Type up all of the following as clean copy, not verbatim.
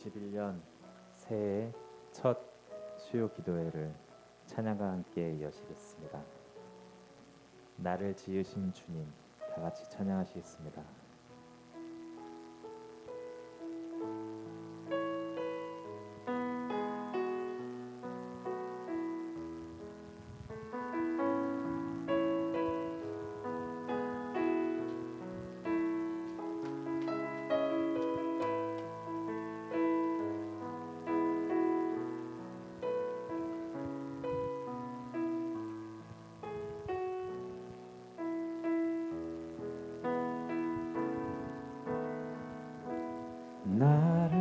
2021년 새해 첫 수요 기도회를 찬양과 함께 여시겠습니다. 나를 지으신 주님, 다 같이 찬양하시겠습니다. 나를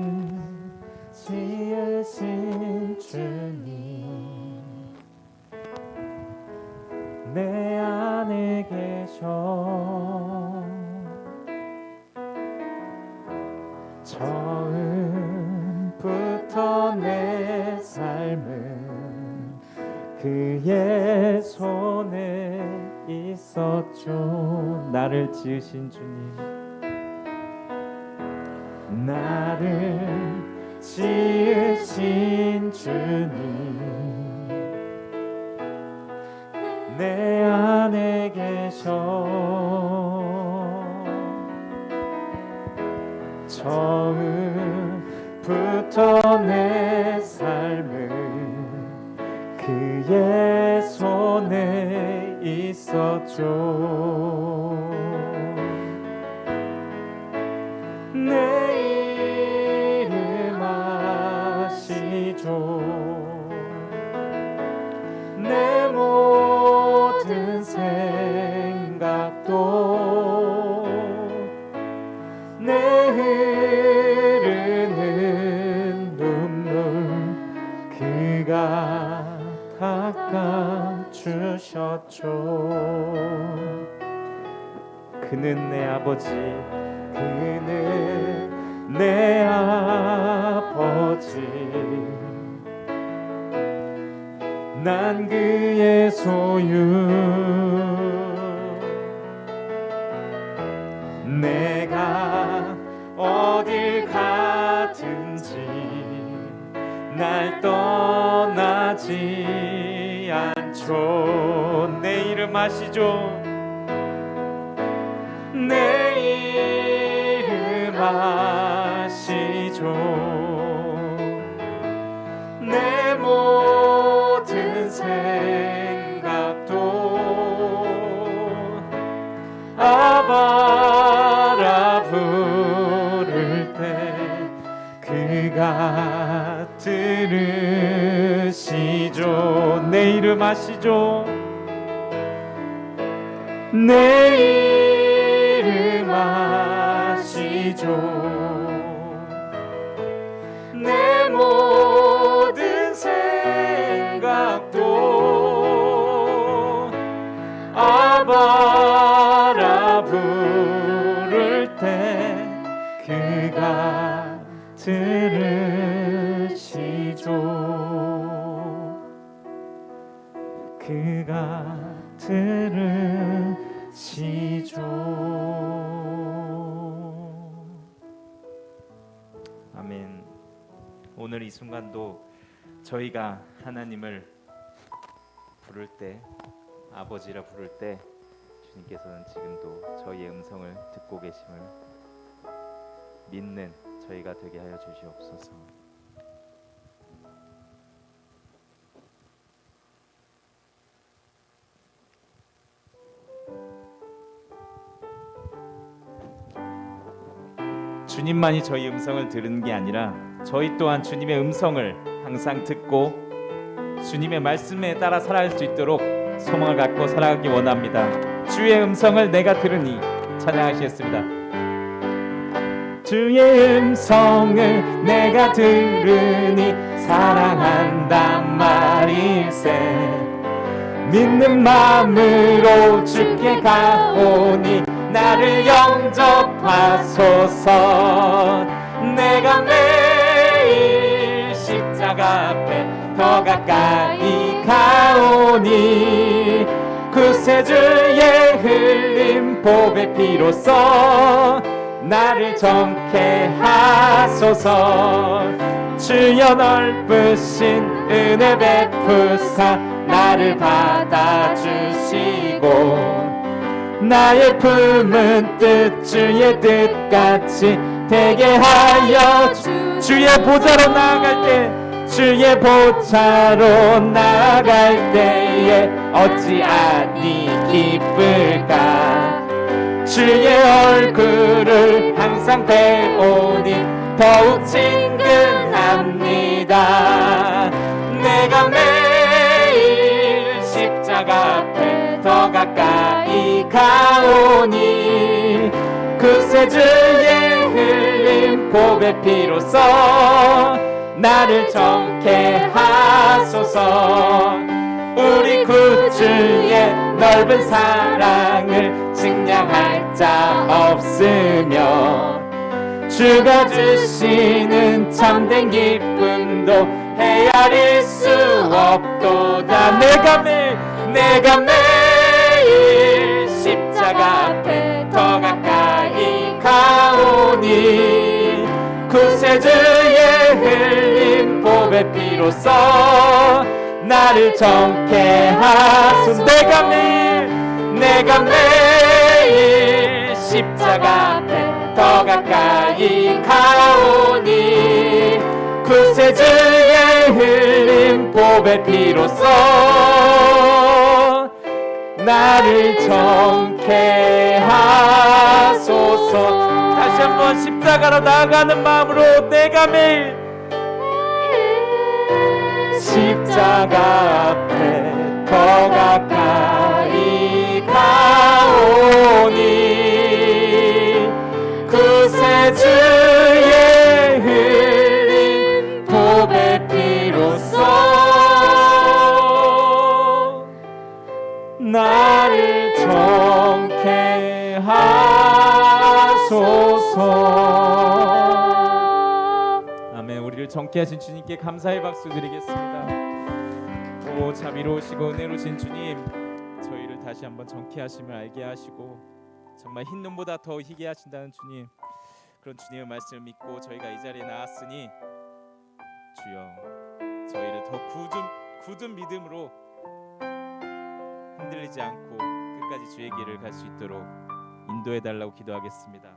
지으신 주님, 내 안에 계셔. 처음부터 내 삶은 그의 손에 있었죠. 나를 지으신 주님, 나를 지으신 주님, 내 안에 계셔. 처음부터 내 삶은 그의 손에 있었죠. 내 이름 아시죠. 내 모든 생각도 내 흐르는 눈물 그가 닦아주셨죠. 그는 내 아버지, 그는 내 아버지, 난 그의 소유. 내가 어딜 가든지 날 떠나지 않죠. 내 이름 아시죠. 내 이름 아시죠. 내 모든 생각도 아바라 부를 때 그가 들으시죠. 내 이름 아시죠. 내 이름 아시죠. 내 모든 생각도 아바라 부를 때 그가 들으시죠. 그가 들으시죠. 아멘. 오늘 이 순간도 저희가 하나님을 부를 때, 아버지라 부를 때 주님께서는 지금도 저희의 음성을 듣고 계심을 믿는 저희가 되게 하여 주시옵소서. 주님만이 저희 음성을 들은 게 아니라 저희 또한 주님의 음성을 항상 듣고 주님의 말씀에 따라 살아갈 수 있도록 소망을 갖고 살아가기 원합니다. 주의 음성을 내가 들으니 찬양하시겠습니다. 주의 음성을 내가 들으니 사랑한단 말일세. 믿는 마음으로 주께 가오니 나를 영접하소서. 내가 매일 십자가 앞에 더 가까이 가오니 구세주의 흘린 보배 피로써 나를 정케 하소서. 주여 넓으신 은혜 베푸사 나를 받아주시고 나의 품은 뜻 주의 뜻같이 되게 하여 주의 보좌로 나아갈 때 주의 보좌로 나아갈 때에 어찌하니 기쁠까. 주의 얼굴을 항상 배우니 더욱 친근합니다. 내가 매일 십자가 앞에 더 가까이 가오니 그새 주의 흘린 보배 피로써 나를 정케 하소서. 우리 구주의 넓은 사랑을 측량할 자 없으며 주가 주시는 참된 기쁨도 헤아릴 수 없도다. 내가 매일 십자가 앞에 더 가까이 가오니 구세주의 흘린 보배 피로써 나를 정케 하소서. 내가 매일 십자가 앞에 더 가까이 가오니 구세주의 흘린 보배 피로써 나를 정케 하소서. 다시 한번 십자가로 나아가는 마음으로 내가 매일 십자가 앞에 더 가까이 가오니 구세주의 흘린 보배 피로써 나를 정케 하소서. 아멘. 우리를 정케 하신 주님께 감사의 박수 드리겠습니다. 오 자비로우시고 은혜로우신 주님, 저희를 다시 한번 정케 하심을 알게 하시고 정말 흰 눈보다 더 희게 하신다는 주님, 그런 주님의 말씀을 믿고 저희가 이 자리에 나왔으니 주여 저희를 더 굳은 믿음으로 흔들리지 않고 끝까지 주의 길을 갈 수 있도록 인도해 달라고 기도하겠습니다.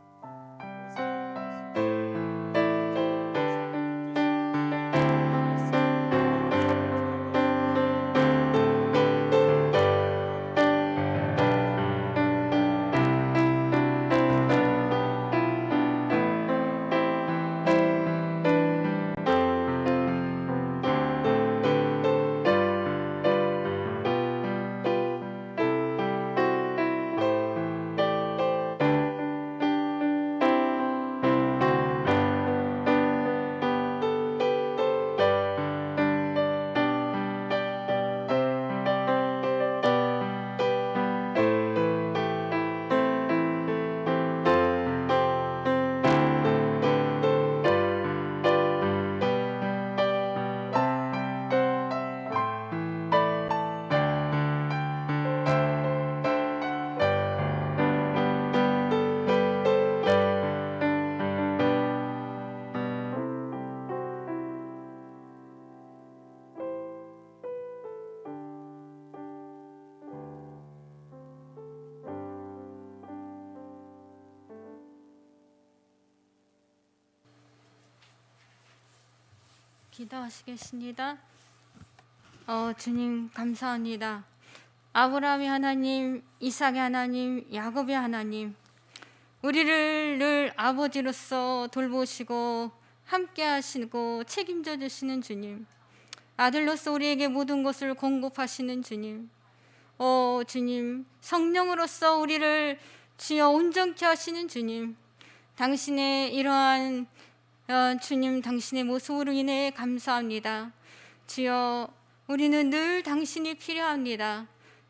기도하시겠습니다. 주님 감사합니다. 아브라함의 하나님, 이삭의 하나님, 야곱의 하나님, 우리를 늘 아버지로서 돌보시고 함께 하시고 책임져 주시는 주님, 아들로서 우리에게 모든 것을 공급하시는 주님, 주님, 성령으로서 우리를 주여 온전케 하시는 주님, 당신의 이러한 주님, 당신의 모습으로 인해 감사합니다. 주여, 우리는 늘 당신이 필요합니다.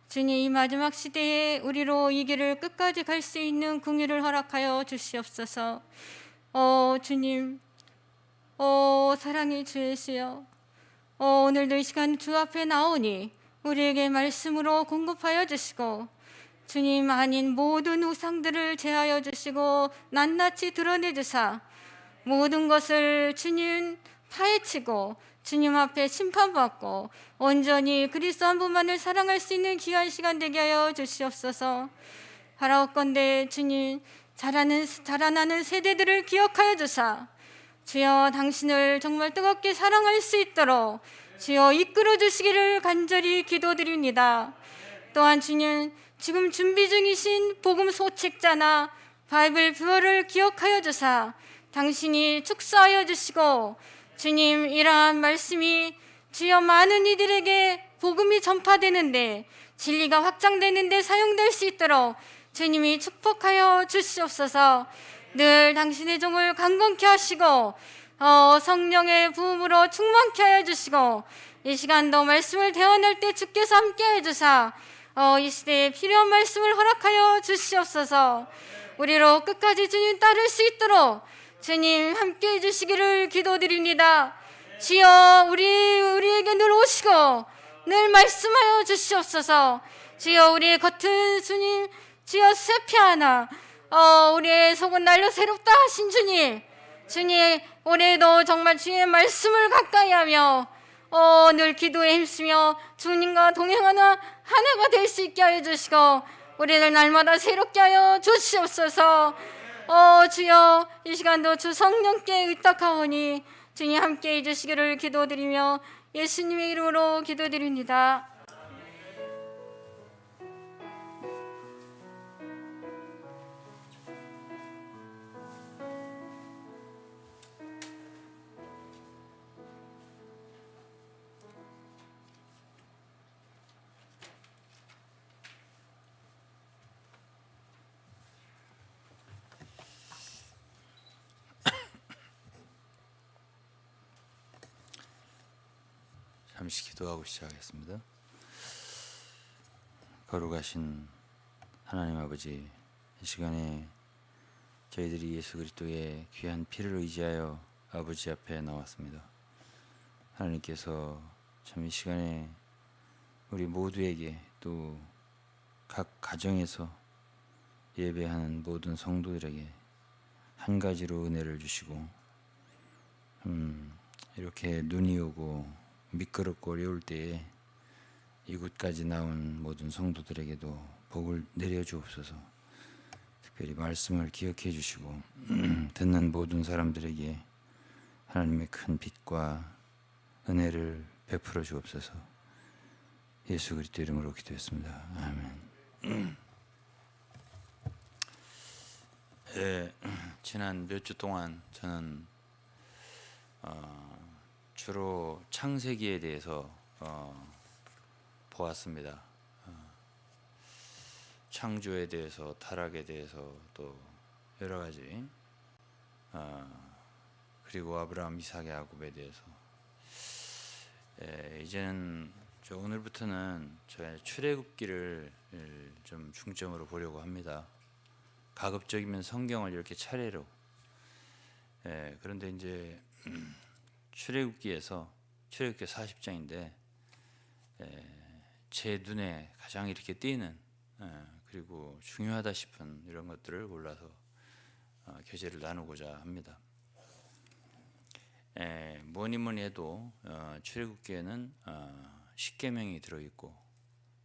주님, 이 마지막 시대에 우리로 이 길을 끝까지 갈 수 있는 긍휼을 허락하여 주시옵소서. 주님, 사랑의 주이시여, 오늘도 이 시간 주 앞에 나오니 우리에게 말씀으로 공급하여 주시고 주님 아닌 모든 우상들을 제하여 주시고 낱낱이 드러내 주사 모든 것을 주님 파헤치고 주님 앞에 심판받고 온전히 그리스도 한 분만을 사랑할 수 있는 귀한 시간 되게 하여 주시옵소서. 바라옵건대 주님 자라나는 세대들을 기억하여 주사 주여 당신을 정말 뜨겁게 사랑할 수 있도록 주여 이끌어 주시기를 간절히 기도드립니다. 또한 주님 지금 준비 중이신 복음 소책자나 바이블 뷰어를 기억하여 주사 당신이 축사하여 주시고 주님 이러한 말씀이 주여 많은 이들에게 복음이 전파되는데 진리가 확장되는데 사용될 수 있도록 주님이 축복하여 주시옵소서. 늘 당신의 종을 강건케 하시고 성령의 부음으로 충만케 하여 주시고 이 시간도 말씀을 대언할 때 주께서 함께해 주사 이 시대에 필요한 말씀을 허락하여 주시옵소서. 우리로 끝까지 주님 따를 수 있도록 주님 함께해 주시기를 기도드립니다. 주여 우리에게 늘 오시고 늘 말씀하여 주시옵소서. 주여 우리의 겉은 주님 주여 쇠피 하나 우리의 속은 날려 새롭다 하신 주님 올해도 정말 주의 말씀을 가까이하며 늘 기도에 힘쓰며 주님과 동행하는 한 해가 될 수 있게 하여 주시고 우리를 날마다 새롭게 하여 주시옵소서. 주여 이 시간도 주 성령께 의탁하오니 주님 함께해 주시기를 기도드리며 예수님의 이름으로 기도드립니다. 잠시 기도하고 시작하겠습니다. 거룩하신 하나님 아버지, 이 시간에 저희들이 예수 그리스도의 귀한 피를 의지하여 아버지 앞에 나왔습니다. 하나님께서 참 이 시간에 우리 모두에게 또 각 가정에서 예배하는 모든 성도들에게 한 가지로 은혜를 주시고 이렇게 눈이 오고 미끄럽고 어려울 때에 이곳까지 나온 모든 성도들에게도 복을 내려주옵소서. 특별히 말씀을 기억해 주시고 듣는 모든 사람들에게 하나님의 큰 빛과 은혜를 베풀어 주옵소서. 예수 그리스도 이름으로 기도했습니다. 아멘. 지난 몇 주 동안 저는 주로 창세기에 대해서 보았습니다. 창조에 대해서, 타락에 대해서, 또 여러 가지, 그리고 아브라함, 이삭, 야곱에 대해서. 이제는 오늘부터는 저의 출애굽기를 좀 중점으로 보려고 합니다. 가급적이면 성경을 이렇게 차례로. 그런데 이제 출애굽기에서 출애굽기 40장인데 제 눈에 가장 이렇게 띄는 그리고 중요하다 싶은 이런 것들을 골라서 교제를 나누고자 합니다. 뭐니 해도 출애굽기에는 십계명이 들어있고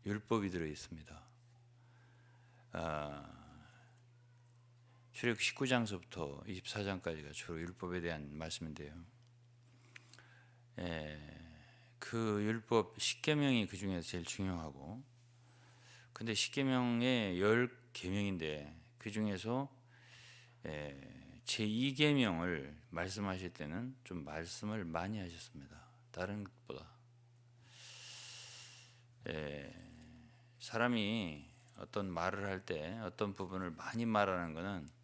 율법이 들어있습니다. 출애굽기 19장서부터 24장까지가 주로 율법에 대한 말씀인데요. 그 율법 십계명이 그 중에서 제일 중요하고, 근데 십계명의 10계명인데 그 중에서 제2계명을 말씀하실 때는 좀 말씀을 많이 하셨습니다. 다른 것보다. 사람이 어떤 말을 할 때 어떤 부분을 많이 말하는 것은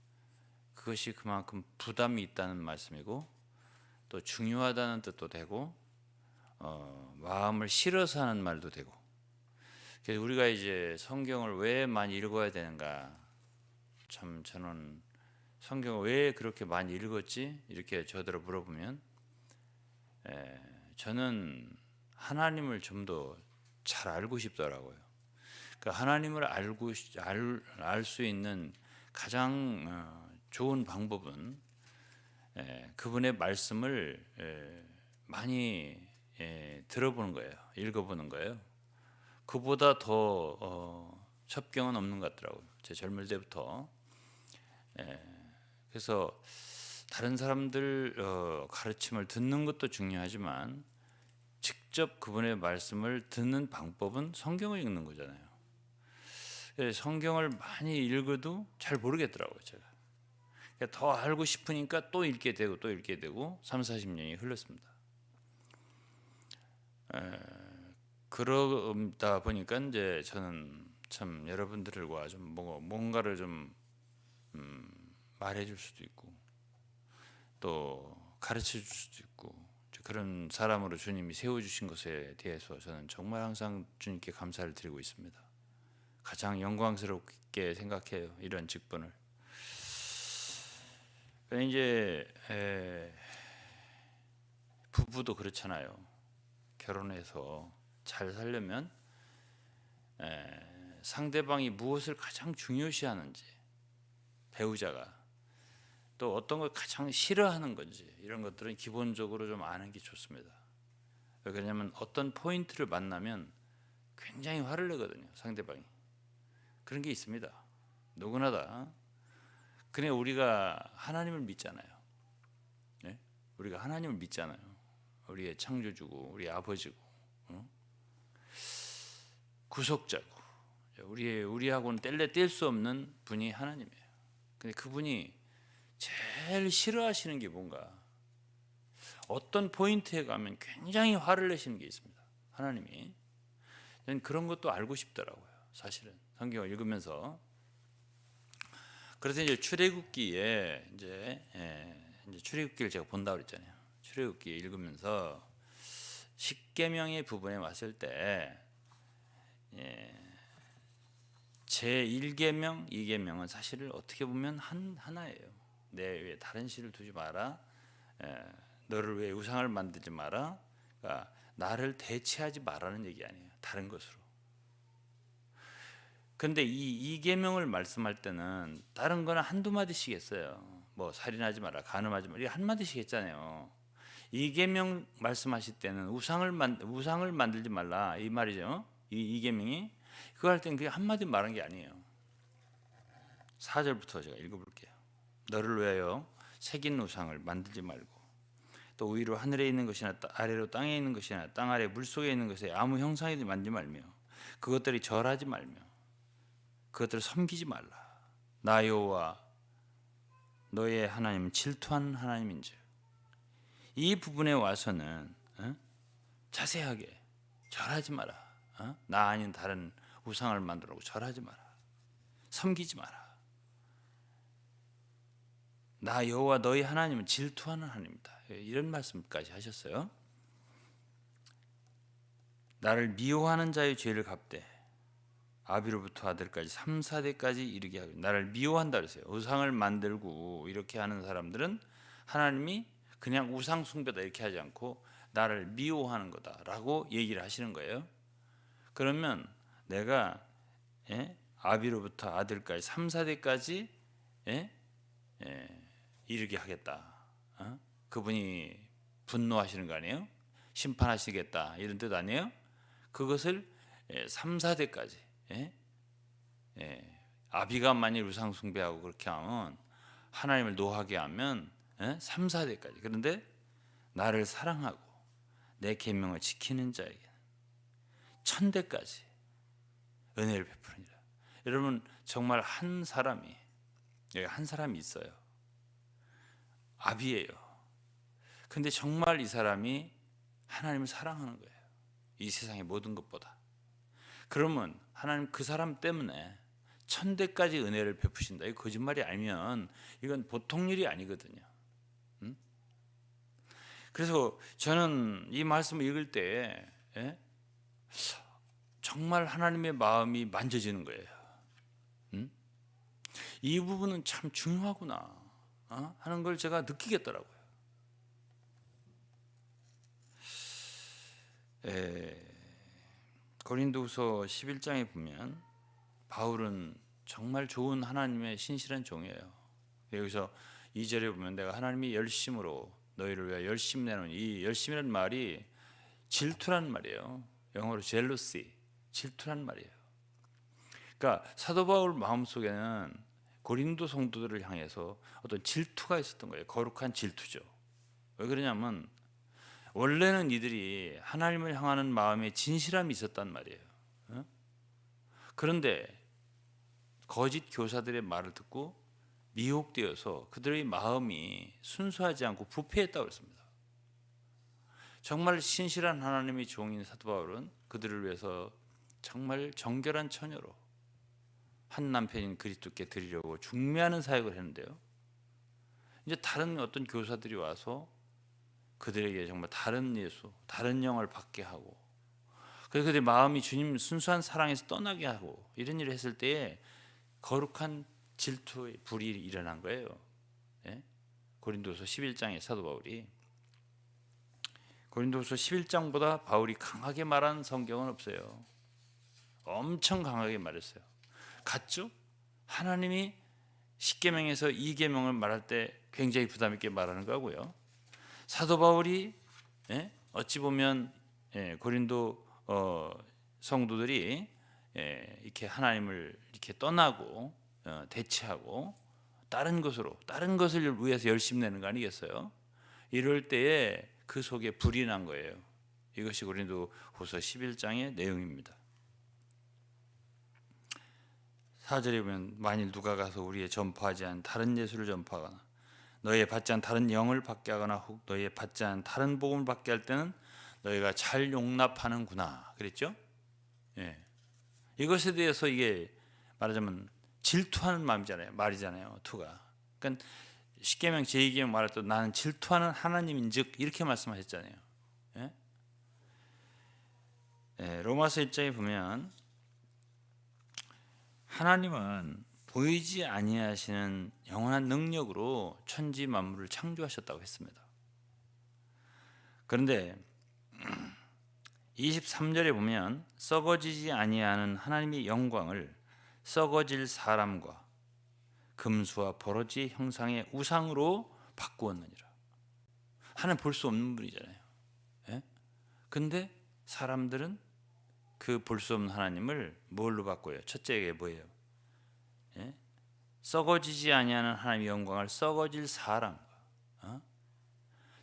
그것이 그만큼 부담이 있다는 말씀이고, 또 중요하다는 뜻도 되고, 마음을 실어서 하는 말도 되고. 그래서 우리가 이제 성경을 왜 많이 읽어야 되는가? 참 저는 성경을 왜 그렇게 많이 읽었지? 이렇게 저더러 물어보면 저는 하나님을 좀 더 잘 알고 싶더라고요. 그러니까 하나님을 알 수 있는 가장 좋은 방법은 그분의 말씀을 많이 들어보는 거예요. 읽어보는 거예요. 그보다 더 첩경은 없는 것 같더라고요. 제 젊을 때부터. 그래서 다른 사람들 가르침을 듣는 것도 중요하지만 직접 그분의 말씀을 듣는 방법은 성경을 읽는 거잖아요. 성경을 많이 읽어도 잘 모르겠더라고요, 제가. 그러니까 더 알고 싶으니까 또 읽게 되고 또 읽게 되고 30-40년이 흘렀습니다. 그러다 보니까 이제 저는 참 여러분들과 좀 뭔가를 좀 말해줄 수도 있고 또 가르쳐줄 수도 있고 그런 사람으로 주님이 세워주신 것에 대해서 저는 정말 항상 주님께 감사를 드리고 있습니다. 가장 영광스럽게 생각해요, 이런 직분을. 이제 부부도 그렇잖아요. 결혼해서 잘 살려면 상대방이 무엇을 가장 중요시하는지, 배우자가 또 어떤 걸 가장 싫어하는 건지 이런 것들은 기본적으로 좀 아는 게 좋습니다. 왜냐하면 어떤 포인트를 만나면 굉장히 화를 내거든요, 상대방이. 그런 게 있습니다. 누구나 다. 그래 우리가 하나님을 믿잖아요. 네? 우리가 하나님을 믿잖아요. 우리의 창조주고 우리의 아버지고 구속자고 우리하고는 뗄 수 없는 분이 하나님이에요. 근데 그분이 제일 싫어하시는 게 뭔가, 어떤 포인트에 가면 굉장히 화를 내시는 게 있습니다. 하나님이. 저는 그런 것도 알고 싶더라고요, 사실은 성경을 읽으면서. 그래서 이제 출애굽기에 이제 출애굽기를 제가 본다고 그랬잖아요. 출애굽기 읽으면서 십계명의 부분에 왔을 때 제 1계명, 2계명은 사실 어떻게 보면 하나예요. 내 외에 다른 신을 두지 마라. 너를 위해 우상을 만들지 마라. 그러니까 나를 대체하지 말라는 얘기 아니에요, 다른 것으로. 근데 이 2계명을 말씀할 때는 다른 거는 한두 마디씩 했어요. 뭐 살인하지 마라, 간음하지 마라, 이게 한 마디씩 했잖아요. 2계명 말씀하실 때는 우상을 만들지 말라 이 말이죠. 이 2계명이 그거 할 때는 그게 한마디 말한 게 아니에요. 4절부터 제가 읽어볼게요. 너를 위하여 새긴 우상을 만들지 말고 또 위로 하늘에 있는 것이나 아래로 땅에 있는 것이나 땅 아래 물속에 있는 것에 아무 형상이든 만지지 말며 그것들이 절하지 말며 그것들을 섬기지 말라. 나 여호와 너의 하나님은 질투하는 하나님인즉. 이 부분에 와서는 자세하게 절하지 마라. 나 아닌 다른 우상을 만들고 절하지 마라. 섬기지 마라. 나 여호와 너희 하나님은 질투하는 하나님이다. 이런 말씀까지 하셨어요. 나를 미워하는 자의 죄를 갚되 아비로부터 아들까지 3, 4대까지 이르게 하고. 나를 미워한다 그랬어요. 우상을 만들고 이렇게 하는 사람들은 하나님이 그냥 우상 숭배다 이렇게 하지 않고 나를 미워하는 거다라고 얘기를 하시는 거예요. 그러면 내가 아비로부터 아들까지 3, 4대까지 이르게 하겠다. 그분이 분노하시는 거 아니에요? 심판하시겠다 이런 뜻 아니에요? 그것을 3, 4대까지 아비가 만일 우상 숭배하고 그렇게 하면 하나님을 노하게 하면 3, 4대까지. 그런데 나를 사랑하고 내 계명을 지키는 자에게 1000대까지 은혜를 베푸느니라. 여러분 정말 한 사람이 있어요. 아비예요. 근데 정말 이 사람이 하나님을 사랑하는 거예요. 이 세상의 모든 것보다. 그러면 하나님 그 사람 때문에 1000대까지 은혜를 베푸신다. 이거 거짓말이 아니면 이건 보통 일이 아니거든요. 그래서 저는 이 말씀을 읽을 때 정말 하나님의 마음이 만져지는 거예요. 이 부분은 참 중요하구나 하는 걸 제가 느끼겠더라고요. 고린도후서 11장에 보면 바울은 정말 좋은 하나님의 신실한 종이에요. 여기서 2절에 보면 내가 하나님이 열심으로 너희를 위하여 열심 내는, 이 열심이라는 말이 질투란 말이에요. 영어로 jealousy, 질투란 말이에요. 그러니까 사도 바울 마음속에는 고린도 성도들을 향해서 어떤 질투가 있었던 거예요. 거룩한 질투죠. 왜 그러냐면 원래는 이들이 하나님을 향하는 마음에 진실함이 있었단 말이에요. 그런데 거짓 교사들의 말을 듣고 미혹되어서 그들의 마음이 순수하지 않고 부패했다고 했습니다. 정말 신실한 하나님의 종인 사도 바울은 그들을 위해서 정말 정결한 처녀로 한 남편인 그리스도께 드리려고 중매하는 사역을 했는데요. 이제 다른 어떤 교사들이 와서 그들에게 정말 다른 예수, 다른 영을 받게 하고, 그래서 그들의 마음이 주님 순수한 사랑에서 떠나게 하고 이런 일을 했을 때에 거룩한 질투의 불이 일어난 거예요. 예? 고린도서 11장의 사도 바울이, 고린도서 11장보다 바울이 강하게 말한 성경은 없어요. 엄청 강하게 말했어요. 같죠? 하나님이 10계명에서 2계명을 말할 때 굉장히 부담 있게 말하는 거고요. 사도 바울이 어찌 보면 고린도 성도들이 이렇게 하나님을 이렇게 떠나고 대체하고 다른 것을 위해서 열심히 내는 거 아니겠어요? 이럴 때에 그 속에 불이 난 거예요. 이것이 고린도후서 11장의 내용입니다. 4절에 보면 만일 누가 가서 우리의 전파하지 않은 다른 예수를 전파하거나 너희의 받지 않은 다른 영을 받게 하거나 혹 너희의 받지 않은 다른 복음을 받게 할 때는 너희가 잘 용납하는구나 그랬죠? 예. 이것에 대해서 이게 말하자면 질투하는 말이잖아요. 투가. 그러니까 10계명 제2계명 말할 때 나는 질투하는 하나님인즉 이렇게 말씀하셨잖아요. 예? 예, 로마서 1장에 보면 하나님은 보이지 아니하시는 영원한 능력으로 천지 만물을 창조하셨다고 했습니다. 그런데 23절에 보면 썩어지지 아니하는 하나님의 영광을 썩어질 사람과 금수와 버러지 형상의 우상으로 바꾸었느니라. 하나님 볼 수 없는 분이잖아요. 예? 근데 사람들은 그 볼 수 없는 하나님을 뭘로 바꿔요? 첫째가 뭐예요? 예? 썩어지지 아니하는 하나님의 영광을 썩어질 사람과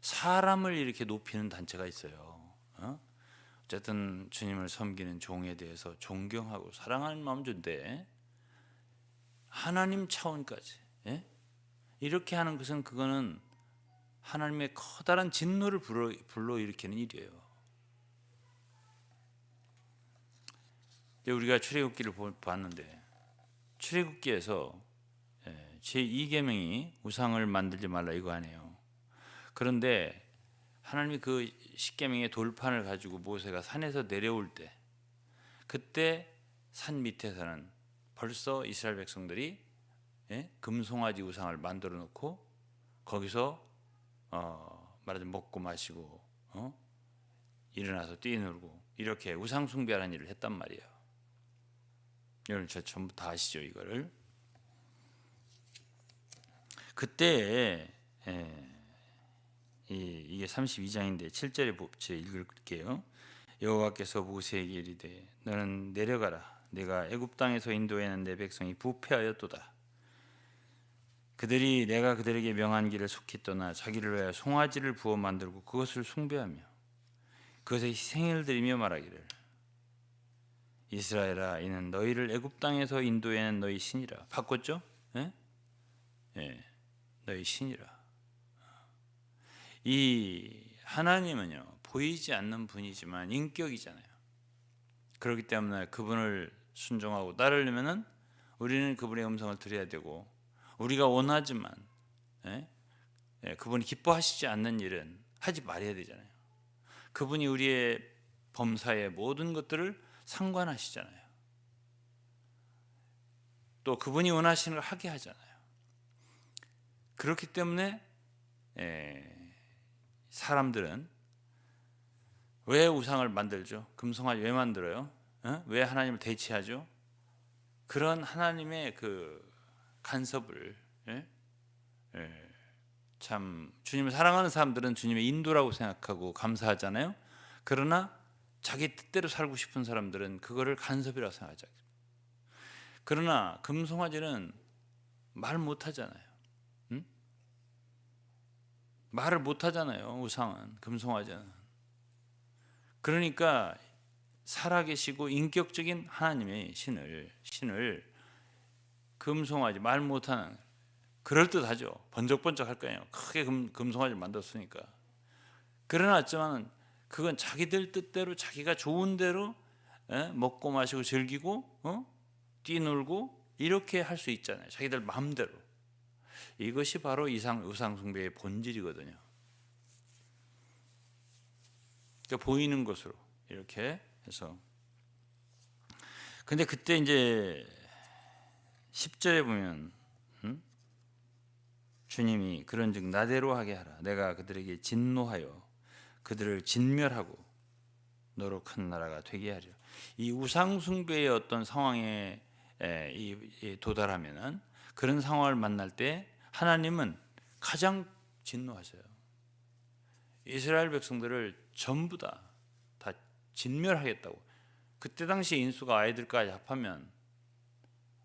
사람을 이렇게 높이는 단체가 있어요. 어쨌든 주님을 섬기는 종에 대해서 존경하고 사랑하는 마음 좋은데 하나님 차원까지 이렇게 하는 것은 그거는 하나님의 커다란 진노를 불러일으키는 일이에요. 우리가 출애굽기를 봤는데 출애굽기에서 제2계명이 우상을 만들지 말라 이거 아니에요. 그런데 하나님이 그 10계명의 돌판을 가지고 모세가 산에서 내려올 때 그때 산 밑에서는 벌써 이스라엘 백성들이 금송아지 우상을 만들어 놓고 거기서 말하자면 먹고 마시고 일어나서 뛰놀고 이렇게 우상 숭배하는 일을 했단 말이에요. 여러분 저 전부 다 아시죠 이거를? 그때 이게 32장인데 7절에 제가 읽을게요. 여호와께서 모세에게 이르되 너는 내려가라. 내가 애굽 땅에서 인도하는 내 백성이 부패하였도다. 그들이 내가 그들에게 명한 길을 속히 떠나 자기를 위하여 송아지를 부어 만들고 그것을 숭배하며 그것에 희생을 드리며 말하기를 이스라엘아 이는 너희를 애굽 땅에서 인도하는 너희 신이라. 바꿨죠? 너희 신이라. 이 하나님은요 보이지 않는 분이지만 인격이잖아요. 그렇기 때문에 그분을 순종하고 따르려면은 우리는 그분의 음성을 들어야 되고 우리가 원하지만 그분이 기뻐하시지 않는 일은 하지 말아야 되잖아요. 그분이 우리의 범사의 모든 것들을 상관하시잖아요. 또 그분이 원하시는 걸 하게 하잖아요. 그렇기 때문에 사람들은 왜 우상을 만들죠? 금송아지 왜 만들어요? 왜 하나님을 대체하죠? 그런 하나님의 그 간섭을 참 주님을 사랑하는 사람들은 주님의 인도라고 생각하고 감사하잖아요. 그러나 자기 뜻대로 살고 싶은 사람들은 그거를 간섭이라고 생각하죠. 그러나 금송아지는 말 못하잖아요. 응? 말을 못하잖아요. 우상은, 금송아지는. 그러니까 살아계시고 인격적인 하나님의 신을 금송아지, 말 못하는, 그럴듯하죠. 번쩍번쩍 할 거예요. 크게 금송아지를 만들었으니까. 그러나 그건 자기들 뜻대로 자기가 좋은 대로 먹고 마시고 즐기고 뛰놀고 이렇게 할 수 있잖아요. 자기들 마음대로. 이것이 바로 우상 숭배의 본질이거든요. 그러니까 보이는 것으로 이렇게 해서. 근데 그때 이제 10절에 보면 주님이 그런즉 나대로 하게 하라. 내가 그들에게 진노하여 그들을 진멸하고 너로 큰 나라가 되게 하리라. 이 우상 숭배의 어떤 상황에 도달하면은, 그런 상황을 만날 때 하나님은 가장 진노하셔요. 이스라엘 백성들을 전부 다 진멸하겠다고. 그때 당시 인수가 아이들까지 합하면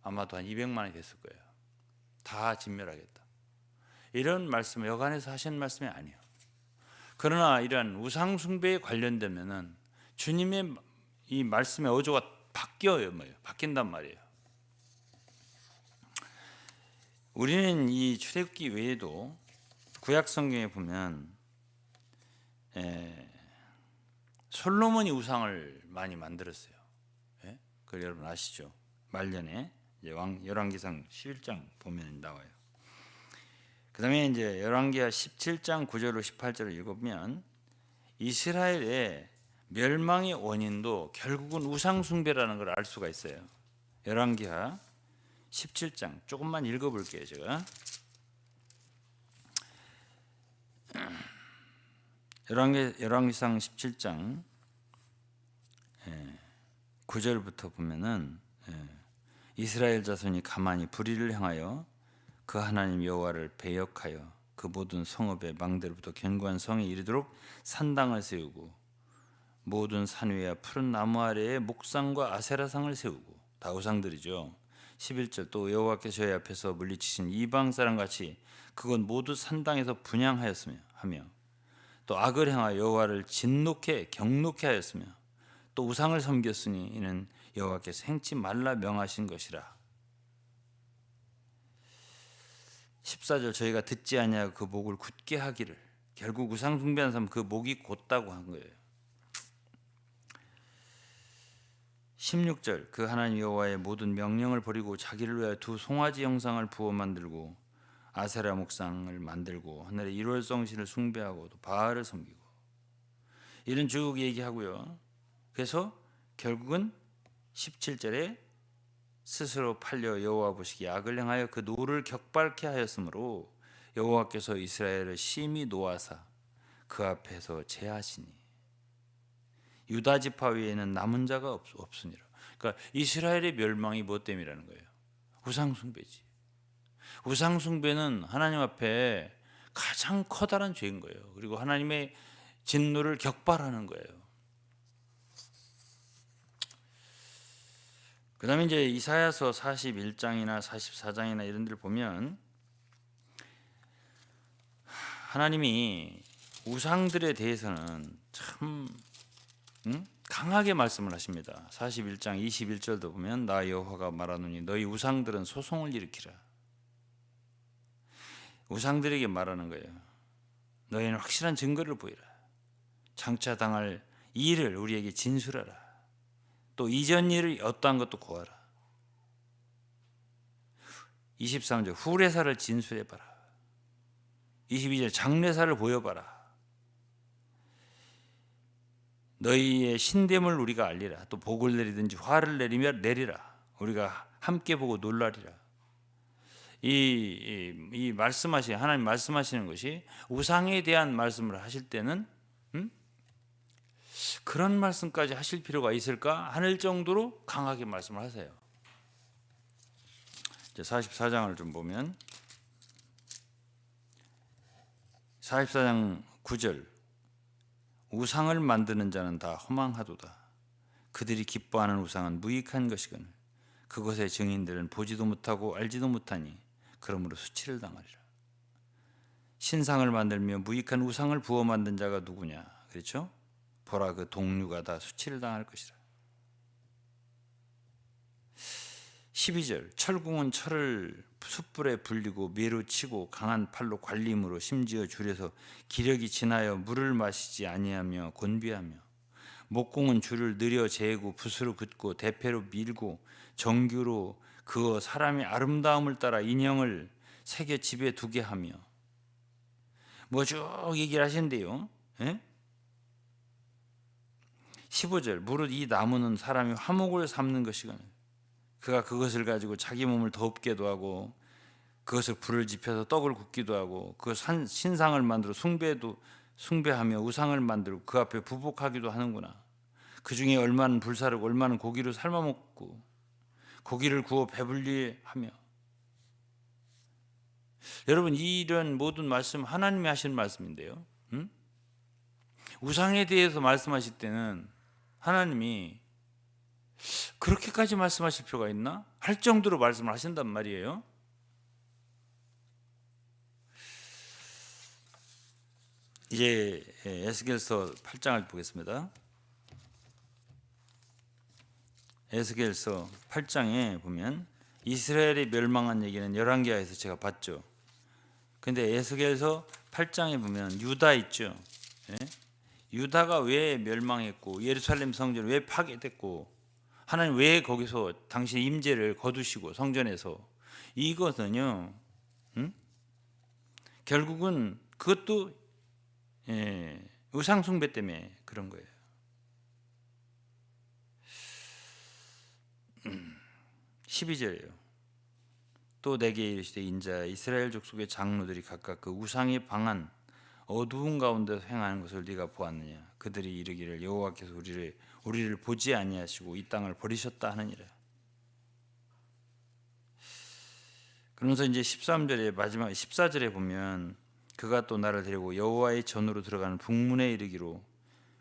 아마도 한 200만이 됐을 거예요. 다 진멸하겠다. 이런 말씀, 여간에서 하신 말씀이 아니에요. 그러나 이러한 우상 숭배에 관련되면은 주님의 이 말씀의 어조가 바뀌어요. 바뀐단 말이에요. 우리는 이 출애굽기 외에도 구약 성경에 보면 솔로몬이 우상을 많이 만들었어요. 그걸 여러분 아시죠? 말년에 열왕기상 11장 보면 나와요. 그다음에 이제 열왕기하 17장 9절로 18절을 읽으면 이스라엘의 멸망의 원인도 결국은 우상 숭배라는 걸 알 수가 있어요. 열왕기하 17장 조금만 읽어볼게요. 제가 열왕기상 17장 9절부터 보면은 이스라엘 자손이 가만히 불의를 행하여 그 하나님 여호와를 배역하여 그 모든 성읍의 망대로부터 견고한 성에 이르도록 산당을 세우고 모든 산 위와 푸른 나무 아래에 목상과 아세라상을 세우고, 다 우상들이죠. 11절 또 여호와께서 저희 앞에서 물리치신 이방 사람 같이 그건 모두 산당에서 분향하였으며 하며, 또 악을 행하여 여호와를 진노케 경노케 하였으며, 또 우상을 섬겼으니 이는 여호와께서 행치 말라 명하신 것이라. 14절 저희가 듣지 아니하고 그 목을 굳게 하기를. 결국 우상 숭배하는 사람 그 목이 곧다고 한 거예요. 16절 그 하나님 여호와의 모든 명령을 버리고 자기를 위하여 두 송아지 형상을 부어 만들고 아세라 목상을 만들고 하늘의 일월성신을 숭배하고 또 바알을 섬기고, 이런 쭉 얘기하고요. 그래서 결국은 17절에 스스로 팔려 여호와 보시기에 악을 행하여 그 노를 격발케 하였으므로 여호와께서 이스라엘을 심히 노하사 그 앞에서 제하시니 유다 지파 위에는 남은 자가 없으니라. 그러니까 이스라엘의 멸망이 뭐 때문이라는 거예요? 우상 숭배지. 우상 숭배는 하나님 앞에 가장 커다란 죄인 거예요. 그리고 하나님의 진노를 격발하는 거예요. 그 다음에 이제 이사야서 41장이나 44장이나 이런 데를 보면 하나님이 우상들에 대해서는 참 강하게 말씀을 하십니다. 41장 21절도 보면 나 여호와가 말하노니 너희 우상들은 소송을 일으키라. 우상들에게 말하는 거예요. 너희는 확실한 증거를 보이라. 장차 당할 이 일을 우리에게 진술하라. 또 이전 일을 어떠한 것도 고하라. 23절 후레사를 진술해봐라. 22절 장례사를 보여봐라. 너희의 신됨을 우리가 알리라. 또 복을 내리든지 화를 내리면 내리라. 우리가 함께 보고 놀라리라. 이 말씀하신 하나님 말씀하시는 것이 우상에 대한 말씀을 하실 때는 그런 말씀까지 하실 필요가 있을까 하는 정도로 강하게 말씀을 하세요. 이제 44장을 좀 보면 44장 9절 우상을 만드는 자는 다 허망하도다. 그들이 기뻐하는 우상은 무익한 것이거늘 그것의 증인들은 보지도 못하고 알지도 못하니 그러므로 수치를 당하리라. 신상을 만들며 무익한 우상을 부어 만든 자가 누구냐? 그렇죠? 보라 그 동류가 다 수치를 당할 것이라. 12절 철궁은 철을 숯불에 불리고 매로 치고 강한 팔로 관림으로 심지어 줄에서 기력이 지나여 물을 마시지 아니하며 곤비하며 목공은 줄을 느려 재고 붓으로 긋고 대패로 밀고 정규로 그어 사람의 아름다움을 따라 인형을 새겨 집에 두게 하며 뭐 쭉 얘기를 하시는데요. 예? 15절 무릇 이 나무는 사람이 화목을 삼는 것이거늘 그가 그것을 가지고 자기 몸을 덥게도 하고 그것을 불을 지펴서 떡을 굽기도 하고 그 신상을 만들어 숭배하며 우상을 만들고 그 앞에 부복하기도 하는구나. 그 중에 얼마는 불사르고 얼마는 고기를 삶아 먹고 고기를 구워 배불리 하며. 여러분 이런 모든 말씀 하나님이 하시는 말씀인데요. 우상에 대해서 말씀하실 때는 하나님이 그렇게까지 말씀하실 필요가 있나? 할 정도로 말씀을 하신단 말이에요. 이제 에스겔서 8장을 보겠습니다. 에스겔서 8장에 보면 이스라엘이 멸망한 얘기는 열왕기하에서 제가 봤죠. 근데 에스겔서 8장에 보면 유다 있죠. 예? 유다가 왜 멸망했고 예루살렘 성전 왜 파괴됐고 하나님 왜 거기서 당신의 임재를 거두시고 성전에서 이것은요 결국은 그것도 우상 숭배 때문에 그런 거예요. 12절이에요. 또 내게 이르시되 인자야 이스라엘 족속의 장로들이 각각 그 우상의 방한 어두운 가운데서 행하는 것을 네가 보았느냐. 그들이 이르기를 여호와께서 우리를 보지 아니하시고 이 땅을 버리셨다 하느니라. 그러면서 이제 13절에 마지막 14절에 보면 그가 또 나를 데리고 여호와의 전으로 들어가는 북문에 이르기로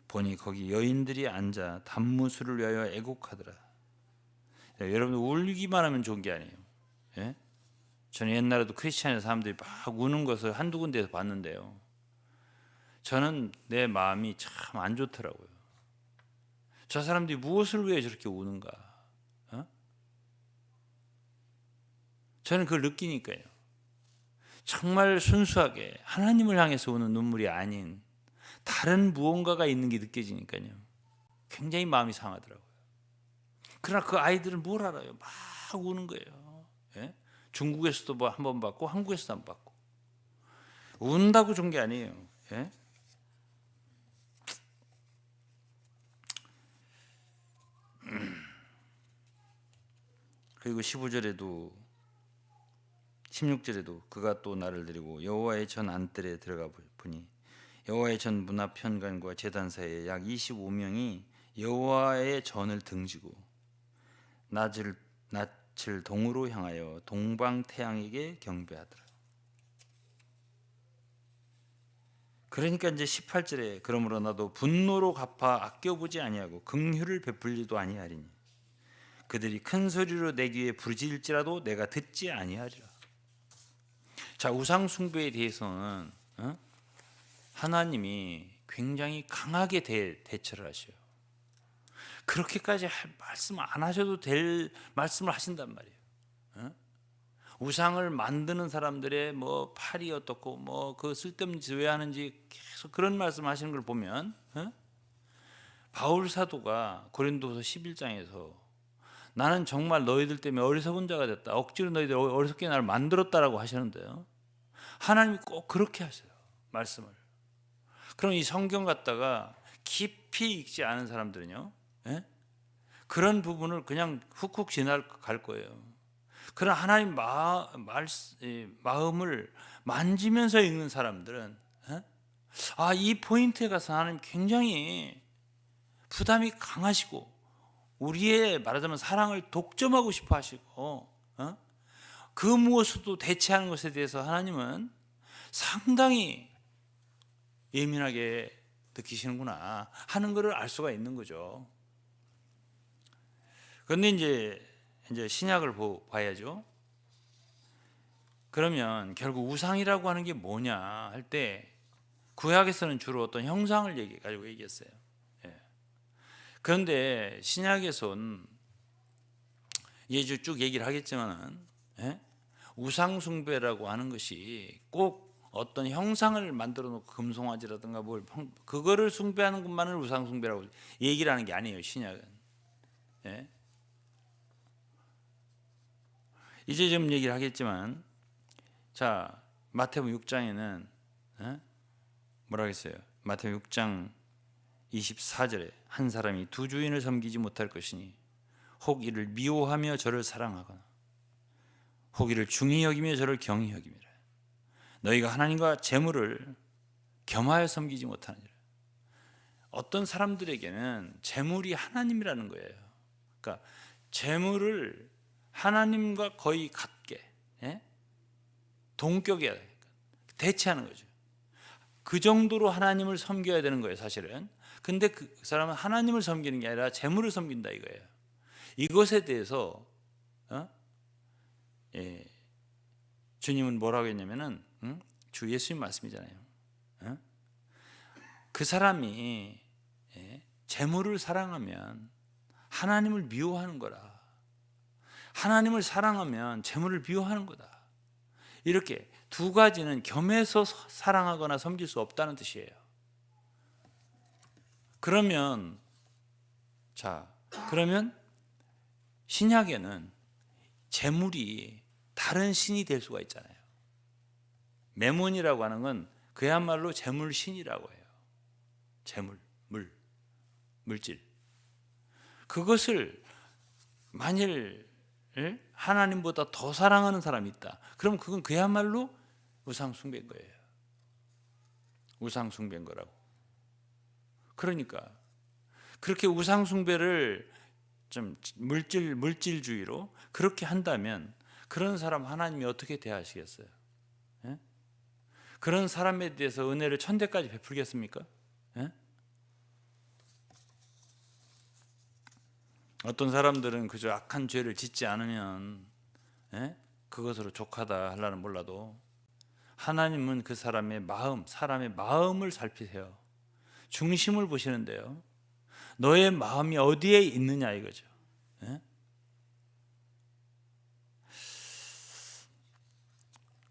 보니 거기 여인들이 앉아 단무술을 위하여 애곡하더라. 여러분 울기만 하면 좋은 게 아니에요. 예? 저는 옛날에도 크리스찬의 사람들이 막 우는 것을 한두 군데에서 봤는데요. 저는 내 마음이 참 안 좋더라고요. 저 사람들이 무엇을 위해 저렇게 우는가? 어? 저는 그걸 느끼니까요. 정말 순수하게 하나님을 향해서 우는 눈물이 아닌 다른 무언가가 있는 게 느껴지니까요. 굉장히 마음이 상하더라고요. 그러나 그 아이들은 뭘 알아요? 막 우는 거예요. 예? 중국에서도 뭐 한 번 봤고 한국에서도 한 번 봤고 운다고 준 게 아니에요. 예? 그리고 15절에도 16절에도 그가 또 나를 데리고 여호와의 전 안뜰에 들어가 보니 여호와의 전 문 앞 현관과 제단 사이에 약 25명이 여호와의 전을 등지고 낯을 동으로 향하여 동방 태양에게 경배하더라. 그러니까 이제 18절에 그러므로 나도 분노로 갚아 아껴보지 아니하고 긍휼을 베풀지도 아니하리니 그들이 큰 소리로 내 귀에 부르짖을지라도 내가 듣지 아니하리라. 자, 우상 숭배에 대해서는 하나님이 굉장히 강하게 대처를 하셔요. 그렇게까지 말씀 안 하셔도 될 말씀을 하신단 말이에요. 우상을 만드는 사람들의 뭐 팔이 어떻고 뭐 그 쓸데없는 짓 왜 하는지 계속 그런 말씀하시는 걸 보면 바울 사도가 고린도서 11장에서 나는 정말 너희들 때문에 어리석은 자가 됐다. 억지로 너희들 어리석게 나를 만들었다라고 하시는데요. 하나님이 꼭 그렇게 하세요. 말씀을. 그럼 이 성경 갖다가 깊이 읽지 않은 사람들은요. 그런 부분을 그냥 훅훅 지나갈 거예요. 그런 하나님 마음을 만지면서 읽는 사람들은 이 포인트에 가서 하나님 굉장히 부담이 강하시고 우리의 말하자면 사랑을 독점하고 싶어 하시고 그 무엇도 대체하는 것에 대해서 하나님은 상당히 예민하게 느끼시는구나 하는 것을 알 수가 있는 거죠. 그런데 이제 신약을 봐야죠. 그러면 결국 우상이라고 하는 게 뭐냐 할 때 구약에서는 주로 어떤 형상을 가지고 얘기했어요. 예. 그런데 신약에서는 이제 쭉 얘기를 하겠지만은, 예? 우상 숭배라고 하는 것이 꼭 어떤 형상을 만들어 놓고 금송아지라든가 그거를 숭배하는 것만을 우상 숭배라고 얘기를 하는 게 아니에요, 신약은. 예? 이제 좀 얘기를 하겠지만, 자, 마태복음 6장에는 뭐라고 했어요? 마태복음 6장 24절에 한 사람이 두 주인을 섬기지 못할 것이니 혹 이를 미워하며 저를 사랑하거나 혹 이를 중히 여기며 저를 경히 여김이라. 너희가 하나님과 재물을 겸하여 섬기지 못하느니라. 어떤 사람들에게는 재물이 하나님이라는 거예요. 그러니까 재물을 하나님과 거의 같게, 예? 동격이야, 대체하는 거죠. 그 정도로 하나님을 섬겨야 되는 거예요, 사실은. 근데 그 사람은 하나님을 섬기는 게 아니라 재물을 섬긴다 이거예요. 이것에 대해서 주님은 뭐라고 했냐면은, 주 예수님 말씀이잖아요. 그 사람이 재물을 사랑하면 하나님을 미워하는 거라. 하나님을 사랑하면 재물을 미워하는 거다. 이렇게 두 가지는 겸해서 사랑하거나 섬길 수 없다는 뜻이에요. 그러면 신약에는 재물이 다른 신이 될 수가 있잖아요. 매몬이라고 하는 건 그야말로 재물신이라고 해요. 재물, 물질. 그것을 만일 하나님보다 더 사랑하는 사람이 있다. 그럼 그건 그야말로 우상 숭배인 거예요. 우상 숭배인 거라고. 그러니까 그렇게 우상 숭배를 좀 물질주의로 그렇게 한다면 그런 사람 하나님이 어떻게 대하시겠어요? 예? 그런 사람에 대해서 은혜를 천대까지 베풀겠습니까? 예? 어떤 사람들은 그저 악한 죄를 짓지 않으면 그것으로 족하다 하려는 몰라도 하나님은 그 사람의 마음을 살피세요. 중심을 보시는데요. 너의 마음이 어디에 있느냐 이거죠.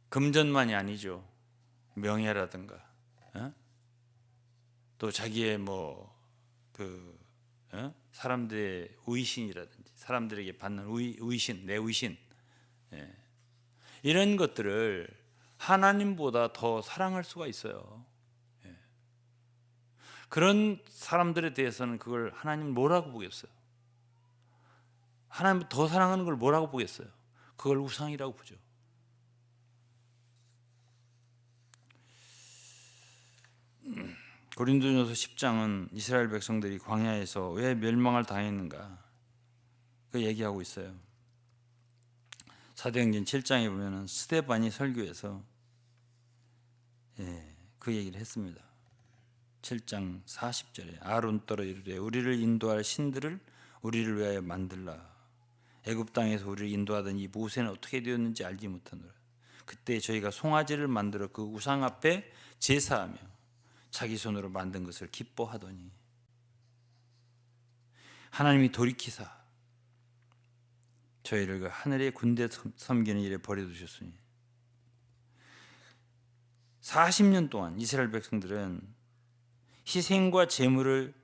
금전만이 아니죠. 명예라든가 또 자기의 사람들의 의신이라든지 사람들에게 받는 의신, 내 의신, 이런 것들을 하나님보다 더 사랑할 수가 있어요. 그런 사람들에 대해서는 그걸 하나님 뭐라고 보겠어요? 하나님 더 사랑하는 걸 뭐라고 보겠어요? 그걸 우상이라고 보죠. 고린도전서 10장은 이스라엘 백성들이 광야에서 왜 멸망을 당했는가 그 얘기하고 있어요. 사도행전 7장에 보면은 스데반이 설교에서 그 얘기를 했습니다. 7장 40절에 아론 떨어 이르되 우리를 인도할 신들을 우리를 위하여 만들라. 애굽 땅에서 우리를 인도하던 이 모세는 어떻게 되었는지 알지 못하노라. 그때 저희가 송아지를 만들어 그 우상 앞에 제사하며 자기 손으로 만든 것을 기뻐하더니 하나님이 돌이키사 저희를 그 하늘의 군대 섬기는 일에 버려두셨으니 40년 동안 이스라엘 백성들은 희생과 제물을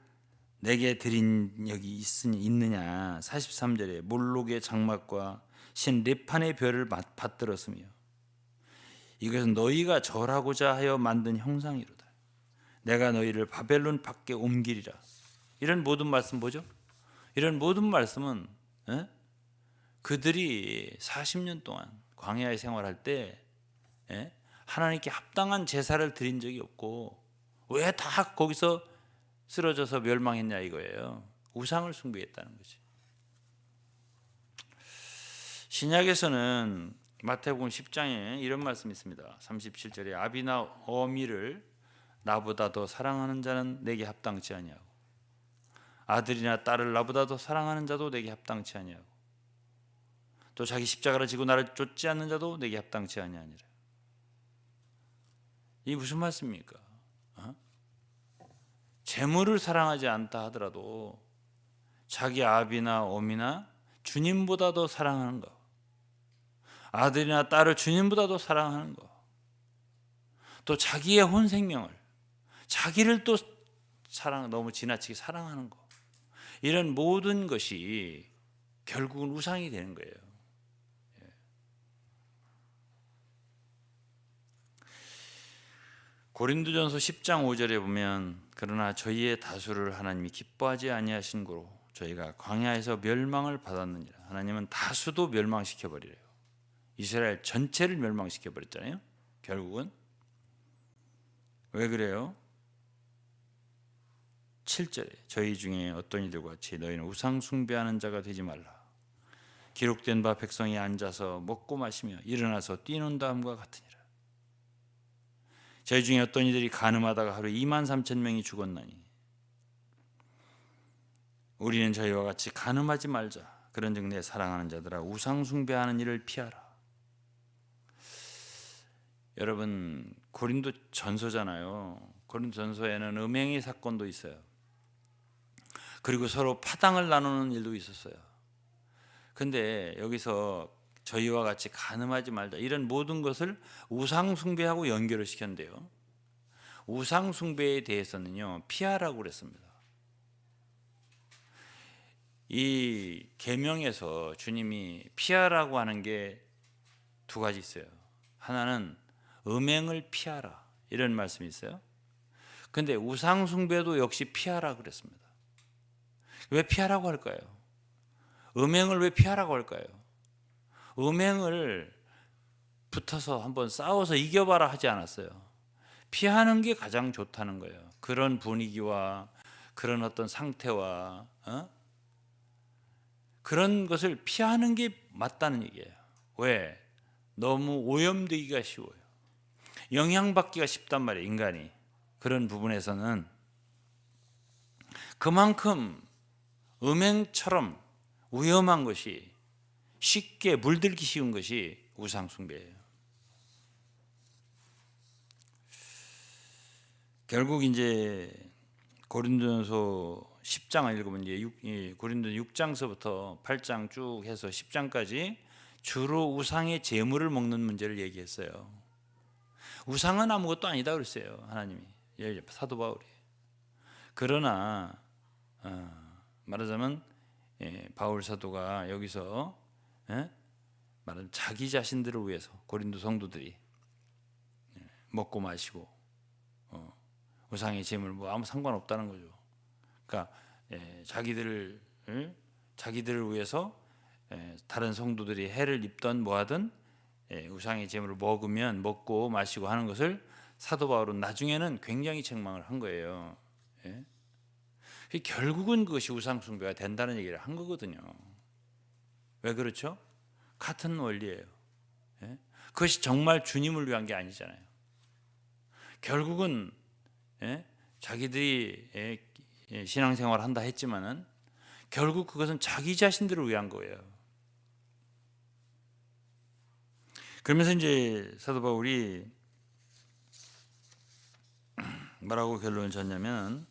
내게 드린 적이 있느냐. 43절에 몰록의 장막과 신 레판의 별을 받들었으며 이것은 너희가 절하고자 하여 만든 형상이로다. 내가 너희를 바벨론 밖에 옮기리라. 이런 모든 말씀 뭐죠? 이런 모든 말씀은 그들이 40년 동안 광야에 생활할 때 하나님께 합당한 제사를 드린 적이 없고 왜 다 거기서 쓰러져서 멸망했냐 이거예요. 우상을 숭배했다는 거지. 신약에서는 마태복음 10장에 이런 말씀이 있습니다. 37절에 아비나 어미를 나보다 더 사랑하는 자는 내게 합당치 아니하고 아들이나 딸을 나보다 더 사랑하는 자도 내게 합당치 아니하고 또 자기 십자가를 지고 나를 쫓지 않는 자도 내게 합당치 아니하니라. 이 무슨 말씀입니까? 재물을 사랑하지 않다 하더라도 자기 아비나 어미나 주님보다 더 사랑하는 것, 아들이나 딸을 주님보다 더 사랑하는 것, 또 자기의 혼 생명을, 자기를 또 너무 지나치게 사랑하는 것, 이런 모든 것이 결국은 우상이 되는 거예요. 고린도전서 10장 5절에 보면 그러나 저희의 다수를 하나님이 기뻐하지 아니하신 고로 저희가 광야에서 멸망을 받았느니라. 하나님은 다수도 멸망시켜 버리래요. 이스라엘 전체를 멸망시켜 버렸잖아요. 결국은 왜 그래요? 7절에 저희 중에 어떤 이들과 같이 너희는 우상 숭배하는 자가 되지 말라. 기록된 바 백성이 앉아서 먹고 마시며 일어나서 뛰논다함과 같으니라. 저희 중에 어떤 이들이 간음하다가 하루에 23,000명이 죽었나니 우리는 저희와 같이 간음하지 말자. 그런즉 내 사랑하는 자들아 우상 숭배하는 일을 피하라. 여러분 고린도 전서잖아요. 고린도 전서에는 음행의 사건도 있어요. 그리고 서로 파당을 나누는 일도 있었어요. 근데 여기서 저희와 같이 간음하지 말자 이런 모든 것을 우상 숭배하고 연결을 시켰는데요. 우상 숭배에 대해서는요 피하라고 그랬습니다. 이 계명에서 주님이 피하라고 하는 게 두 가지 있어요. 하나는 음행을 피하라 이런 말씀이 있어요. 근데 우상 숭배도 역시 피하라 그랬습니다. 왜 피하라고 할까요? 음행을 왜 피하라고 할까요? 음행을 붙어서 한번 싸워서 이겨봐라 하지 않았어요. 피하는 게 가장 좋다는 거예요. 그런 분위기와 그런 어떤 상태와 그런 것을 피하는 게 맞다는 얘기예요. 왜? 너무 오염되기가 쉬워요. 영향받기가 쉽단 말이에요. 인간이. 그런 부분에서는 그만큼 음행처럼 위험한 것이 쉽게 물들기 쉬운 것이 우상 숭배예요. 결국 이제 고린도전서 10장을 읽으면 이제 고린도전 6장서부터 8장 쭉 해서 10장까지 주로 우상의 제물을 먹는 문제를 얘기했어요. 우상은 아무것도 아니다 그랬어요. 하나님이 사도 바울이. 그러나 말하자면 바울 사도가 여기서 말하자면 자기 자신들을 위해서 고린도 성도들이 먹고 마시고 우상의 제물 뭐 아무 상관없다는 거죠. 그러니까 자기들을 위해서 다른 성도들이 해를 입던 뭐하든 우상의 제물을 먹고 마시고 하는 것을 사도 바울은 나중에는 굉장히 책망을 한 거예요. 결국은 그것이 우상 숭배가 된다는 얘기를 한 거거든요. 왜 그렇죠? 같은 원리예요. 그것이 정말 주님을 위한 게 아니잖아요. 결국은 자기들이 신앙생활을 한다 했지만은 결국 그것은 자기 자신들을 위한 거예요. 그러면서 이제 사도 바울이 뭐라고 결론을 졌냐면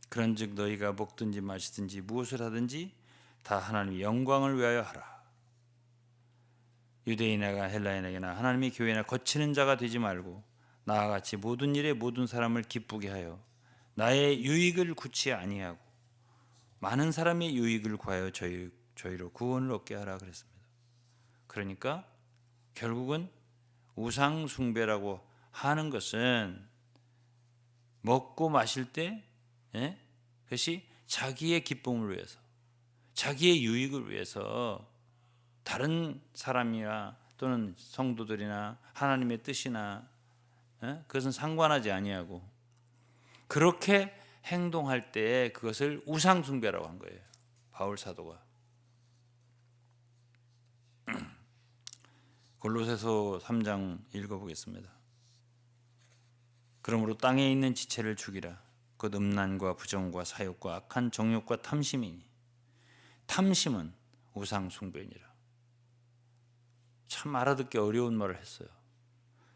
그런즉 너희가 먹든지 마시든지 무엇을 하든지 다 하나님의 영광을 위하여 하라. 유대인에게나 헬라인에게나 하나님의 교회나 거치는 자가 되지 말고 나와 같이 모든 일에 모든 사람을 기쁘게 하여 나의 유익을 구치 아니하고 많은 사람의 유익을 구하여 저희로 구원을 얻게 하라 그랬습니다. 그러니까 결국은 우상 숭배라고 하는 것은 먹고 마실 때 그것이 자기의 기쁨을 위해서 자기의 유익을 위해서 다른 사람이나 또는 성도들이나 하나님의 뜻이나 그것은 상관하지 아니하고 그렇게 행동할 때 그것을 우상 숭배라고 한 거예요. 바울 사도가 골로새서 3장 읽어보겠습니다. 그러므로 땅에 있는 지체를 죽이라. 곧 음란과 부정과 사욕과 악한 정욕과 탐심이니 탐심은 우상 숭배니라. 참 알아듣기 어려운 말을 했어요.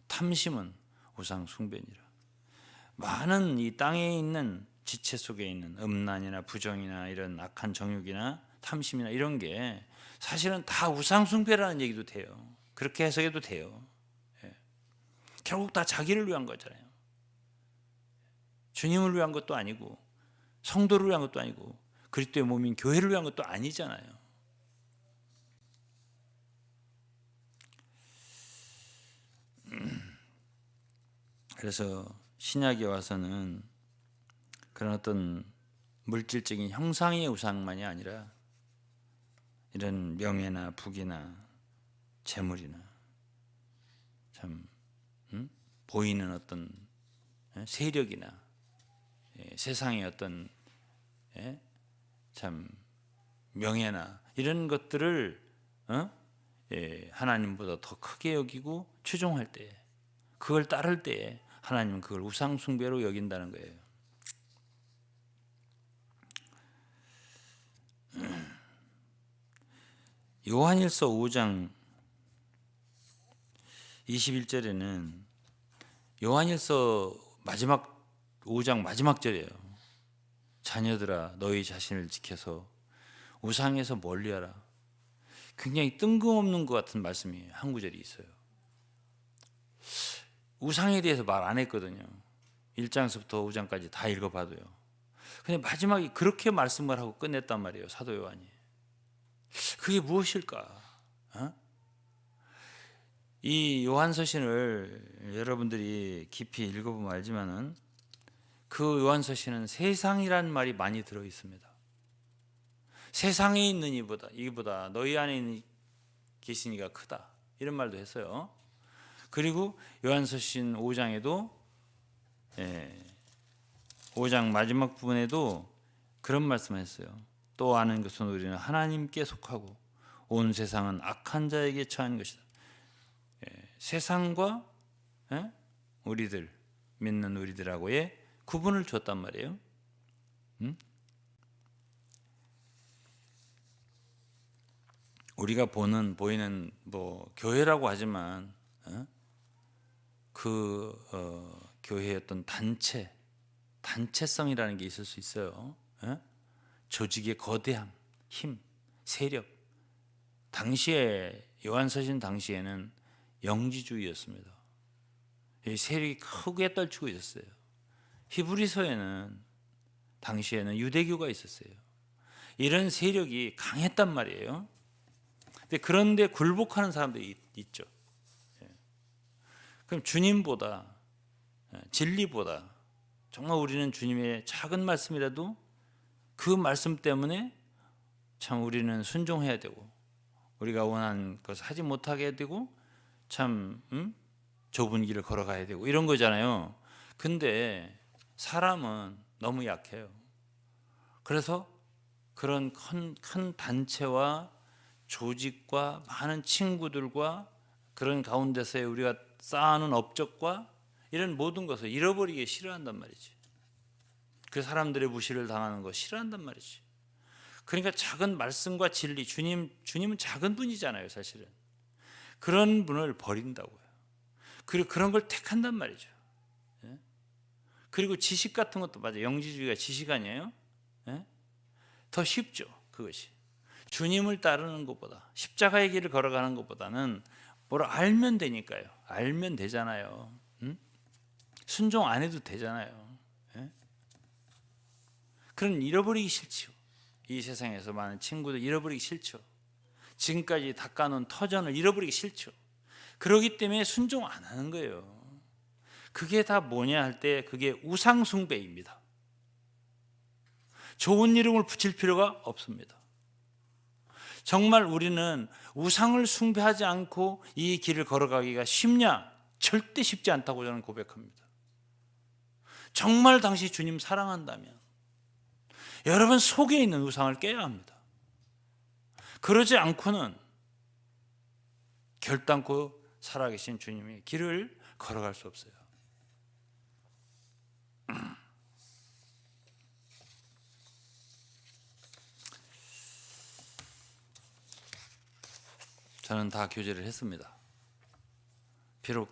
탐심은 우상 숭배니라. 많은 이 땅에 있는 지체 속에 있는 음란이나 부정이나 이런 악한 정욕이나 탐심이나 이런 게 사실은 다 우상 숭배라는 얘기도 돼요. 그렇게 해석해도 돼요. 예. 결국 다 자기를 위한 거잖아요. 주님을 위한 것도 아니고 성도를 위한 것도 아니고 그리스도의 몸인 교회를 위한 것도 아니잖아요. 그래서 신약에 와서는 그런 어떤 물질적인 형상의 우상만이 아니라 이런 명예나 부귀나 재물이나 참 보이는 어떤 세력이나 세상의 어떤 참 명예나 이런 것들을 하나님보다 더 크게 여기고 추종할 때, 그걸 따를 때 하나님은 그걸 우상 숭배로 여긴다는 거예요. 요한일서 5장 21절에는 요한일서 마지막 5장 마지막 절이에요. 자녀들아 너희 자신을 지켜서 우상에서 멀리하라. 굉장히 뜬금없는 것 같은 말씀이 한 구절이 있어요. 우상에 대해서 말 안 했거든요. 1장서부터 5장까지 다 읽어봐도요. 근데 마지막에 그렇게 말씀을 하고 끝냈단 말이에요. 사도 요한이. 그게 무엇일까? 이 요한서신을 여러분들이 깊이 읽어보면 알지만은 그 요한서신은 세상이라는 말이 많이 들어 있습니다. 세상에 있는 이보다 너희 안에 계신 이가 크다, 이런 말도 했어요. 그리고 요한서신 5장에도 5장 마지막 부분에도 그런 말씀을 했어요. 또 아는 것은 우리는 하나님께 속하고 온 세상은 악한 자에게 처한 것이다. 세상과 우리들, 믿는 우리들하고의 구분을 줬단 말이에요. 우리가 보이는 뭐 교회라고 하지만 교회의 어떤 단체성이라는 게 있을 수 있어요. 조직의 거대함, 힘, 세력. 당시에 요한서신 당시에는 영지주의였습니다. 이 세력이 크게 떨치고 있었어요. 히브리서에는 당시에는 유대교가 있었어요. 이런 세력이 강했단 말이에요. 그런데 굴복하는 사람들이 있죠. 그럼 주님보다, 진리보다 정말 우리는 주님의 작은 말씀이라도 그 말씀 때문에 참 우리는 순종해야 되고, 우리가 원하는 것을 하지 못하게 되고, 참 좁은 길을 걸어가야 되고 이런 거잖아요. 근데 사람은 너무 약해요. 그래서 그런 큰 단체와 조직과 많은 친구들과 그런 가운데서의 우리가 쌓아놓은 업적과 이런 모든 것을 잃어버리기 싫어한단 말이지. 그 사람들의 무시를 당하는 거 싫어한단 말이지. 그러니까 작은 말씀과 진리, 주님은 작은 분이잖아요, 사실은. 그런 분을 버린다고요. 그리고 그런 걸 택한단 말이죠. 그리고 지식 같은 것도 맞아요. 영지주의가 지식 아니에요? 더 쉽죠, 그것이. 주님을 따르는 것보다, 십자가의 길을 걸어가는 것보다는 뭘 알면 되니까요. 알면 되잖아요. 순종 안 해도 되잖아요. 그럼 잃어버리기 싫죠. 이 세상에서 많은 친구들 잃어버리기 싫죠. 지금까지 닦아놓은 터전을 잃어버리기 싫죠. 그렇기 때문에 순종 안 하는 거예요. 그게 다 뭐냐 할 때 그게 우상 숭배입니다. 좋은 이름을 붙일 필요가 없습니다. 정말 우리는 우상을 숭배하지 않고 이 길을 걸어가기가 쉽냐? 절대 쉽지 않다고 저는 고백합니다. 정말 당시 주님 사랑한다면 여러분 속에 있는 우상을 깨야 합니다. 그러지 않고는 결단코 살아계신 주님의 길을 걸어갈 수 없어요. 저는 다 교제를 했습니다. 비록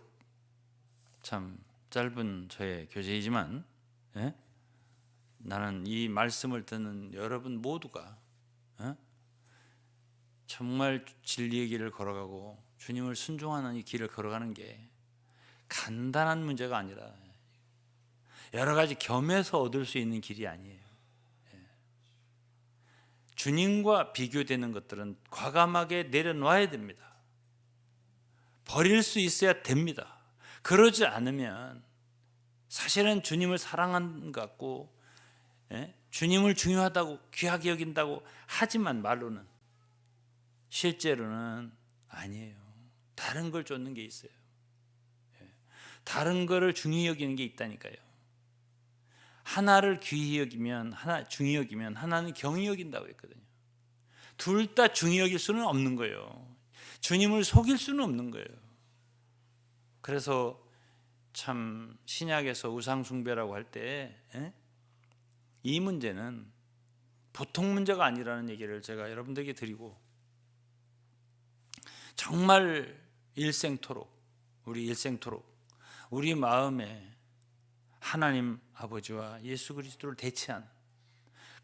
참 짧은 저의 교제이지만 나는 이 말씀을 듣는 여러분 모두가 정말 진리의 길을 걸어가고 주님을 순종하는 이 길을 걸어가는 게 간단한 문제가 아니라 여러 가지 겸해서 얻을 수 있는 길이 아니에요. 주님과 비교되는 것들은 과감하게 내려놔야 됩니다. 버릴 수 있어야 됩니다. 그러지 않으면 사실은 주님을 사랑하는 것 같고 주님을 중요하다고 귀하게 여긴다고 하지만 말로는 실제로는 아니에요. 다른 걸 쫓는 게 있어요. 다른 거를 중히 여기는 게 있다니까요. 하나를 귀히 여기면 하나 중히 여기면 하나는 경히 여긴다고 했거든요. 둘 다 중히 여길 수는 없는 거예요. 주님을 속일 수는 없는 거예요. 그래서 참 신약에서 우상 숭배라고 할 때 이 문제는 보통 문제가 아니라는 얘기를 제가 여러분들에게 드리고 정말 일생토록 우리 마음에 하나님 아버지와 예수 그리스도를 대체하는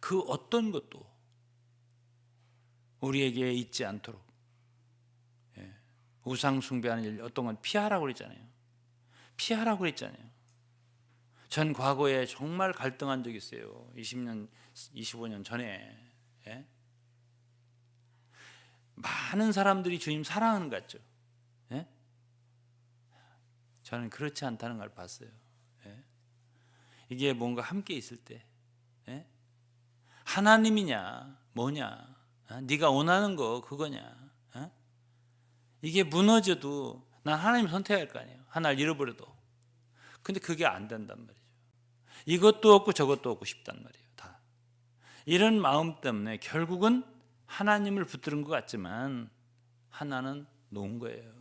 그 어떤 것도 우리에게 있지 않도록 우상 숭배하는 일 어떤 건 피하라고 그랬잖아요. 전 과거에 정말 갈등한 적이 있어요. 20년, 25년 전에 많은 사람들이 주님 사랑하는 것 같죠. 저는 그렇지 않다는 걸 봤어요. 이게 뭔가 함께 있을 때 하나님이냐 뭐냐 네가 원하는 거 그거냐 이게 무너져도 난 하나님 선택할 거 아니에요. 하나를 잃어버려도. 근데 그게 안 된단 말이죠. 이것도 없고 저것도 없고 싶단 말이에요. 다 이런 마음 때문에 결국은 하나님을 붙드는 것 같지만 하나는 놓은 거예요.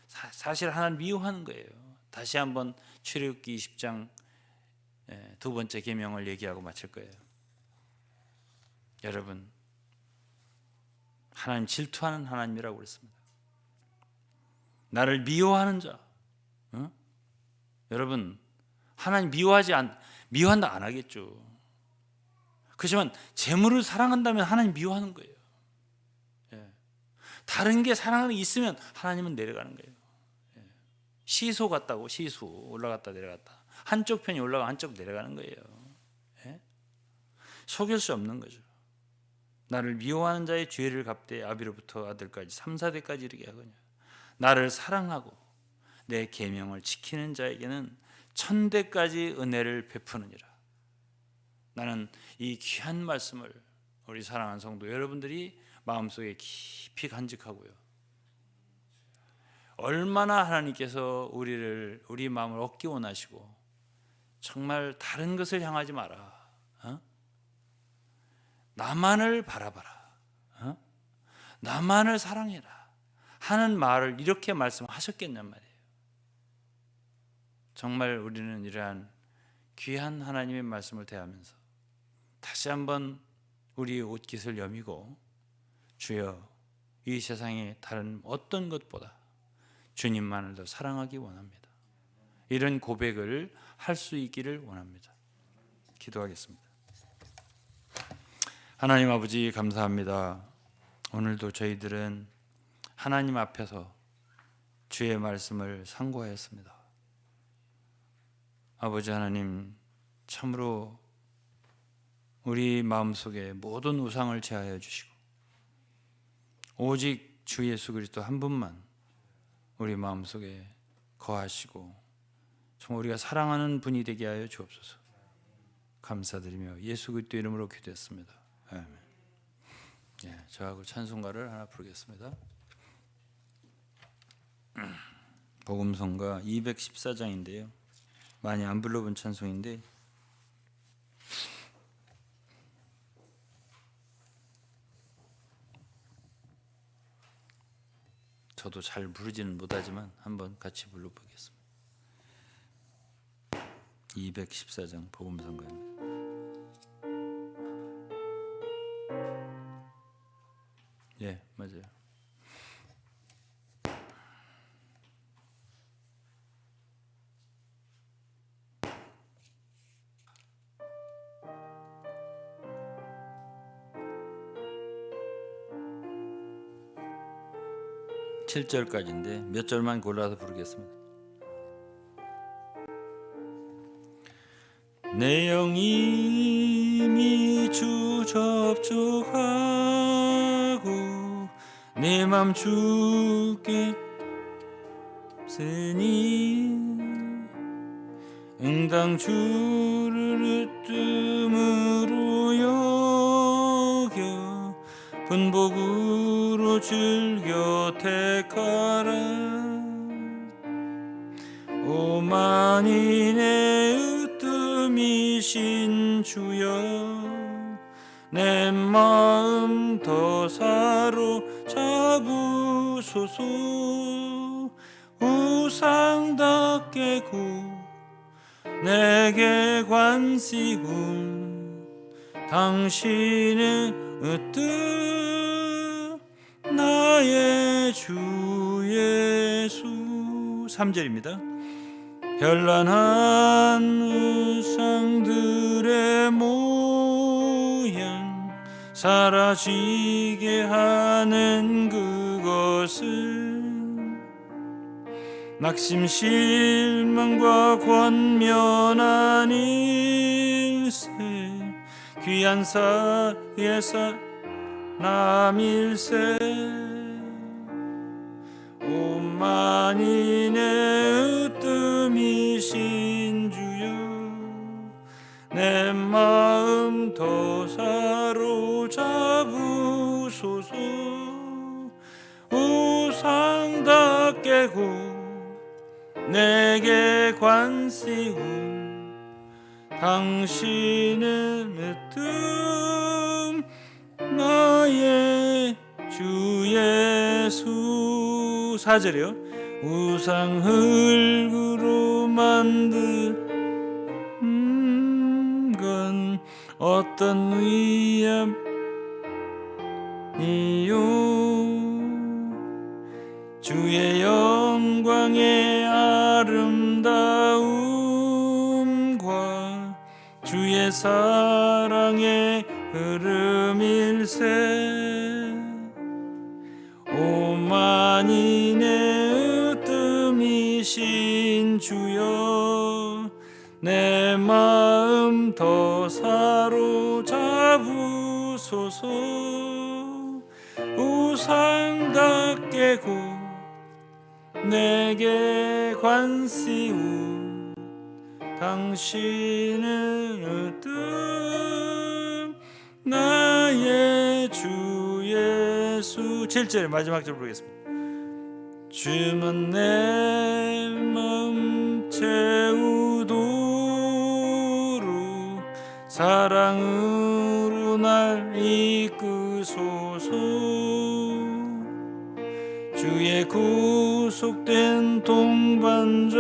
사실 하나를 미워하는 거예요. 다시 한번 출애굽기 20장 두 번째 계명을 얘기하고 마칠 거예요. 여러분, 하나님 질투하는 하나님이라고 그랬습니다. 나를 미워하는 자. 여러분, 하나님 미워한다 안 하겠죠. 그렇지만 재물을 사랑한다면 하나님 미워하는 거예요. 다른 게 사랑이 있으면 하나님은 내려가는 거예요. 시소 같다고 시수 올라갔다 내려갔다 한쪽 편이 올라가 한쪽 내려가는 거예요. 속일 수 없는 거죠. 나를 미워하는 자의 죄를 갚되 아비로부터 아들까지 3, 4대까지 이르게 하거냐. 나를 사랑하고 내 계명을 지키는 자에게는 1000대까지 은혜를 베푸느니라. 나는 이 귀한 말씀을 우리 사랑하는 성도 여러분들이 마음속에 깊이 간직하고요. 얼마나 하나님께서 우리 마음을 얻기 원하시고 정말 다른 것을 향하지 마라. 나만을 바라봐라. 나만을 사랑해라. 하는 말을 이렇게 말씀하셨겠냔 말이에요. 정말 우리는 이러한 귀한 하나님의 말씀을 대하면서 다시 한번 우리의 옷깃을 여미고 주여 이 세상의 다른 어떤 것보다 주님만을 더 사랑하기 원합니다. 이런 고백을 할 수 있기를 원합니다. 기도하겠습니다. 하나님 아버지 감사합니다. 오늘도 저희들은 하나님 앞에서 주의 말씀을 상고하였습니다. 아버지 하나님, 참으로 우리 마음속에 모든 우상을 제하여 주시고 오직 주 예수 그리스도 한 분만 우리 마음속에 거하시고 정말 우리가 사랑하는 분이 되게 하여 주옵소서. 감사드리며 예수 그리스도 이름으로 기도했습니다. 아멘. 저하고 찬송가를 하나 부르겠습니다. 복음성가 214장인데요. 많이 안 불러본 찬송인데 저도 잘 부르지는 못하지만 한번 같이 불러보겠습니다. 214장 복음성가입니다. 예, 맞아요. 칠 절까지인데 몇 절만 골라서 부르겠습니다. 내 영이 이미 주 접촉하고 내 맘 주께 쓰니 응당 주를 으뜸으로 여겨 분복으로 즐겨 택하라. 오만이 내 으뜸이신 주여 내 마음 더 사로잡으소서. 우상 다 깨고 내게 관시고 당신의 으뜸 나의 주 예수. 3절입니다. 현란한 우상들의 모양 사라지게 하는 그것을 낙심 실망과 권면한 일세 귀한 사예사 남일세. 오만이 내 으뜸이신 주여 내 마음 더 사로잡으소서. 우상 다 깨고 내게 관시우 당신은 으뜸 나의 주 예수. 4절이요. 우상 흙으로 만든 건 어떤 위암이요 주의 영광의 아름다움과 주의 사랑의 흐름일세. 오만이 내 으뜸이신 주여 내 마음 더 사로잡으소서. 우상 다 깨고 내게 관시우 당신은 으뜸 나의 주 예수. 7절 마지막 절 부르겠습니다. 주만 내 마음 채우도록 사랑으로 날 이끄소서. 주의 구속된 동반자인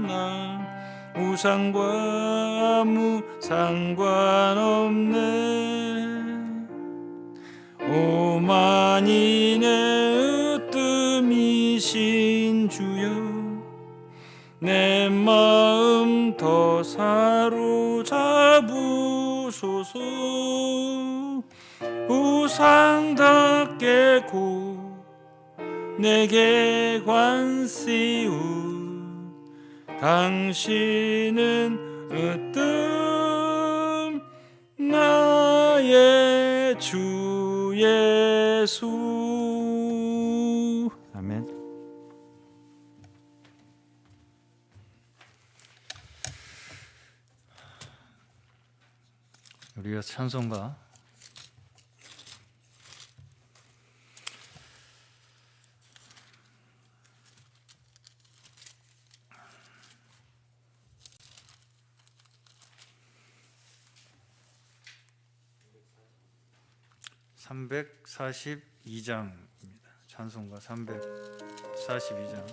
나 우상과 아무 상관없네. 오만이 내 으뜸이신 주여 내 마음 더 사로잡으소서. 우상 다 깨고 내게 관시우 당신은 으뜸 나의 주 예수. 아멘. 우리가 찬송가 342장입니다. 찬송가 342장.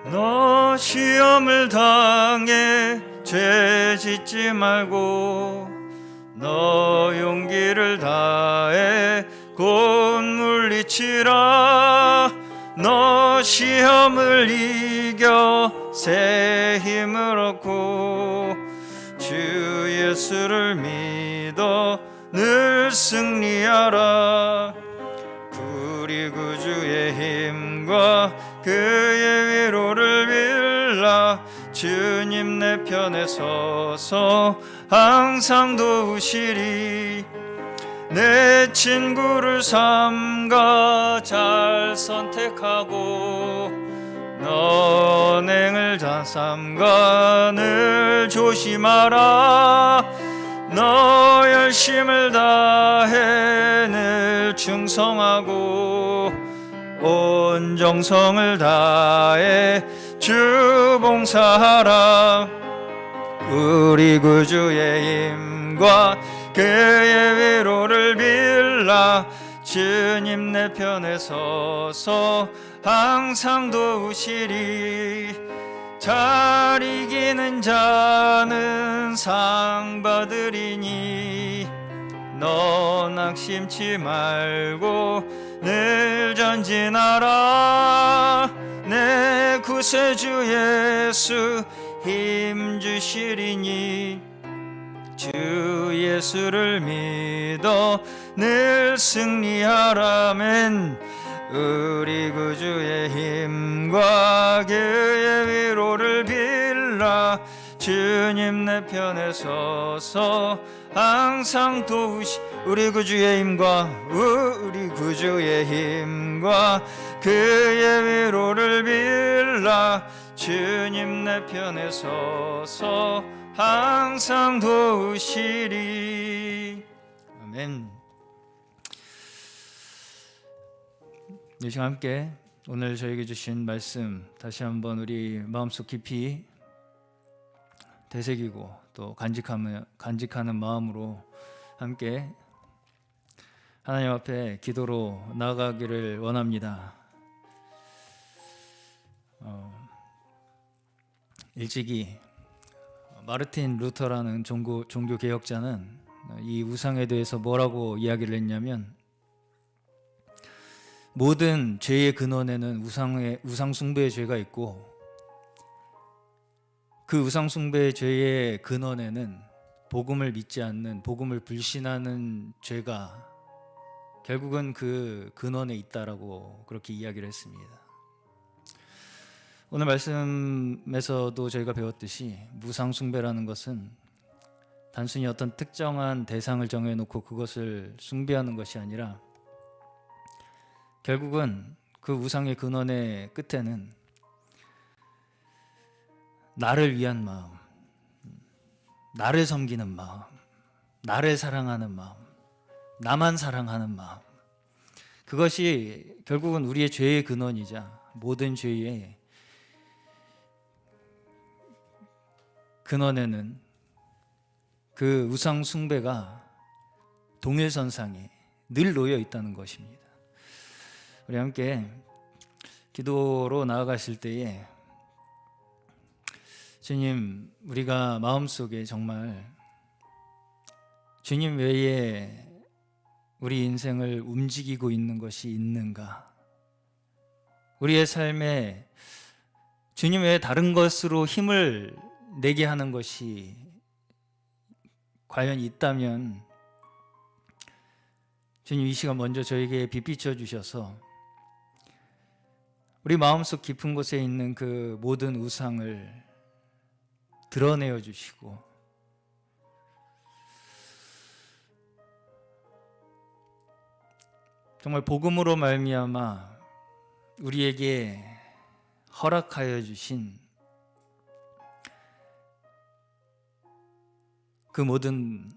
너 시험을 당해 죄 짓지 말고 너 용기를 다해 곧 물리치라. 너 시험을 이겨 새 힘을 얻고 주 예수를 믿어 늘 승리하라. 우리 구주의 힘과 그의 위로를 빌라. 주님 내 편에 서서 항상 도우시리. 내 친구를 삼가 잘 선택하고 너 언행을 다 삼가 늘 조심하라. 너 열심을 다해 늘 충성하고 온 정성을 다해 주 봉사하라. 우리 구주의 힘과 그의 위로를 빌라. 주님 내 편에 서서 항상 도우시리. 잘 이기는 자는 상 받으리니 너 낙심치 말고 늘 전진하라. 내 구세주 예수 힘 주시리니 주 예수를 믿어 늘 승리하라멘. 우리 구주의 힘과 그의 위로를 빌라. 주님 내 편에 서서 항상 우리 구주의 힘과 그의 위로를 빌라. 주님 내 편에 서서 항상 도우시리. 아멘. 이 시간 함께 오늘 저에게 주신 말씀 다시 한번 우리 마음속 깊이 되새기고 또 간직하는 마음으로 함께 하나님 앞에 기도로 나아가기를 원합니다. 일찍이 마르틴 루터라는 종교 개혁자는 이 우상에 대해서 뭐라고 이야기를 했냐면, 모든 죄의 근원에는 우상 숭배의 죄가 있고, 그 우상 숭배의 죄의 근원에는 복음을 믿지 않는, 복음을 불신하는 죄가 결국은 그 근원에 있다라고 그렇게 이야기를 했습니다. 오늘 말씀에서도 저희가 배웠듯이 우상 숭배라는 것은 단순히 어떤 특정한 대상을 정해놓고 그것을 숭배하는 것이 아니라, 결국은 그 우상의 근원의 끝에는 나를 위한 마음, 나를 섬기는 마음, 나를 사랑하는 마음, 나만 사랑하는 마음, 그것이 결국은 우리의 죄의 근원이자 모든 죄의 근원에는 그 우상 숭배가 동일선상에 늘 놓여 있다는 것입니다. 우리 함께 기도로 나아가실 때에, 주님, 우리가 마음속에 정말 주님 외에 우리 인생을 움직이고 있는 것이 있는가? 우리의 삶에 주님 외에 다른 것으로 힘을 내게 하는 것이 과연 있다면, 주님 이 시간 먼저 저에게 빛 비춰 주셔서 우리 마음속 깊은 곳에 있는 그 모든 우상을 드러내어 주시고, 정말 복음으로 말미암아 우리에게 허락하여 주신 그 모든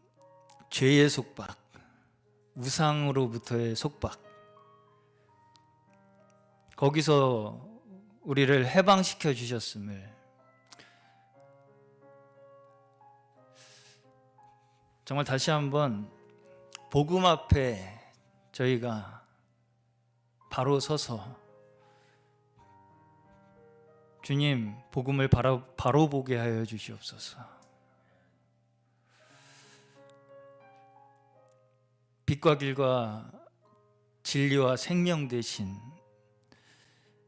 죄의 속박, 우상으로부터의 속박, 거기서 우리를 해방시켜 주셨음을 정말 다시 한번 복음 앞에 저희가 바로 서서 주님 복음을 바로 보게 하여 주시옵소서. 빛과 길과 진리와 생명 되신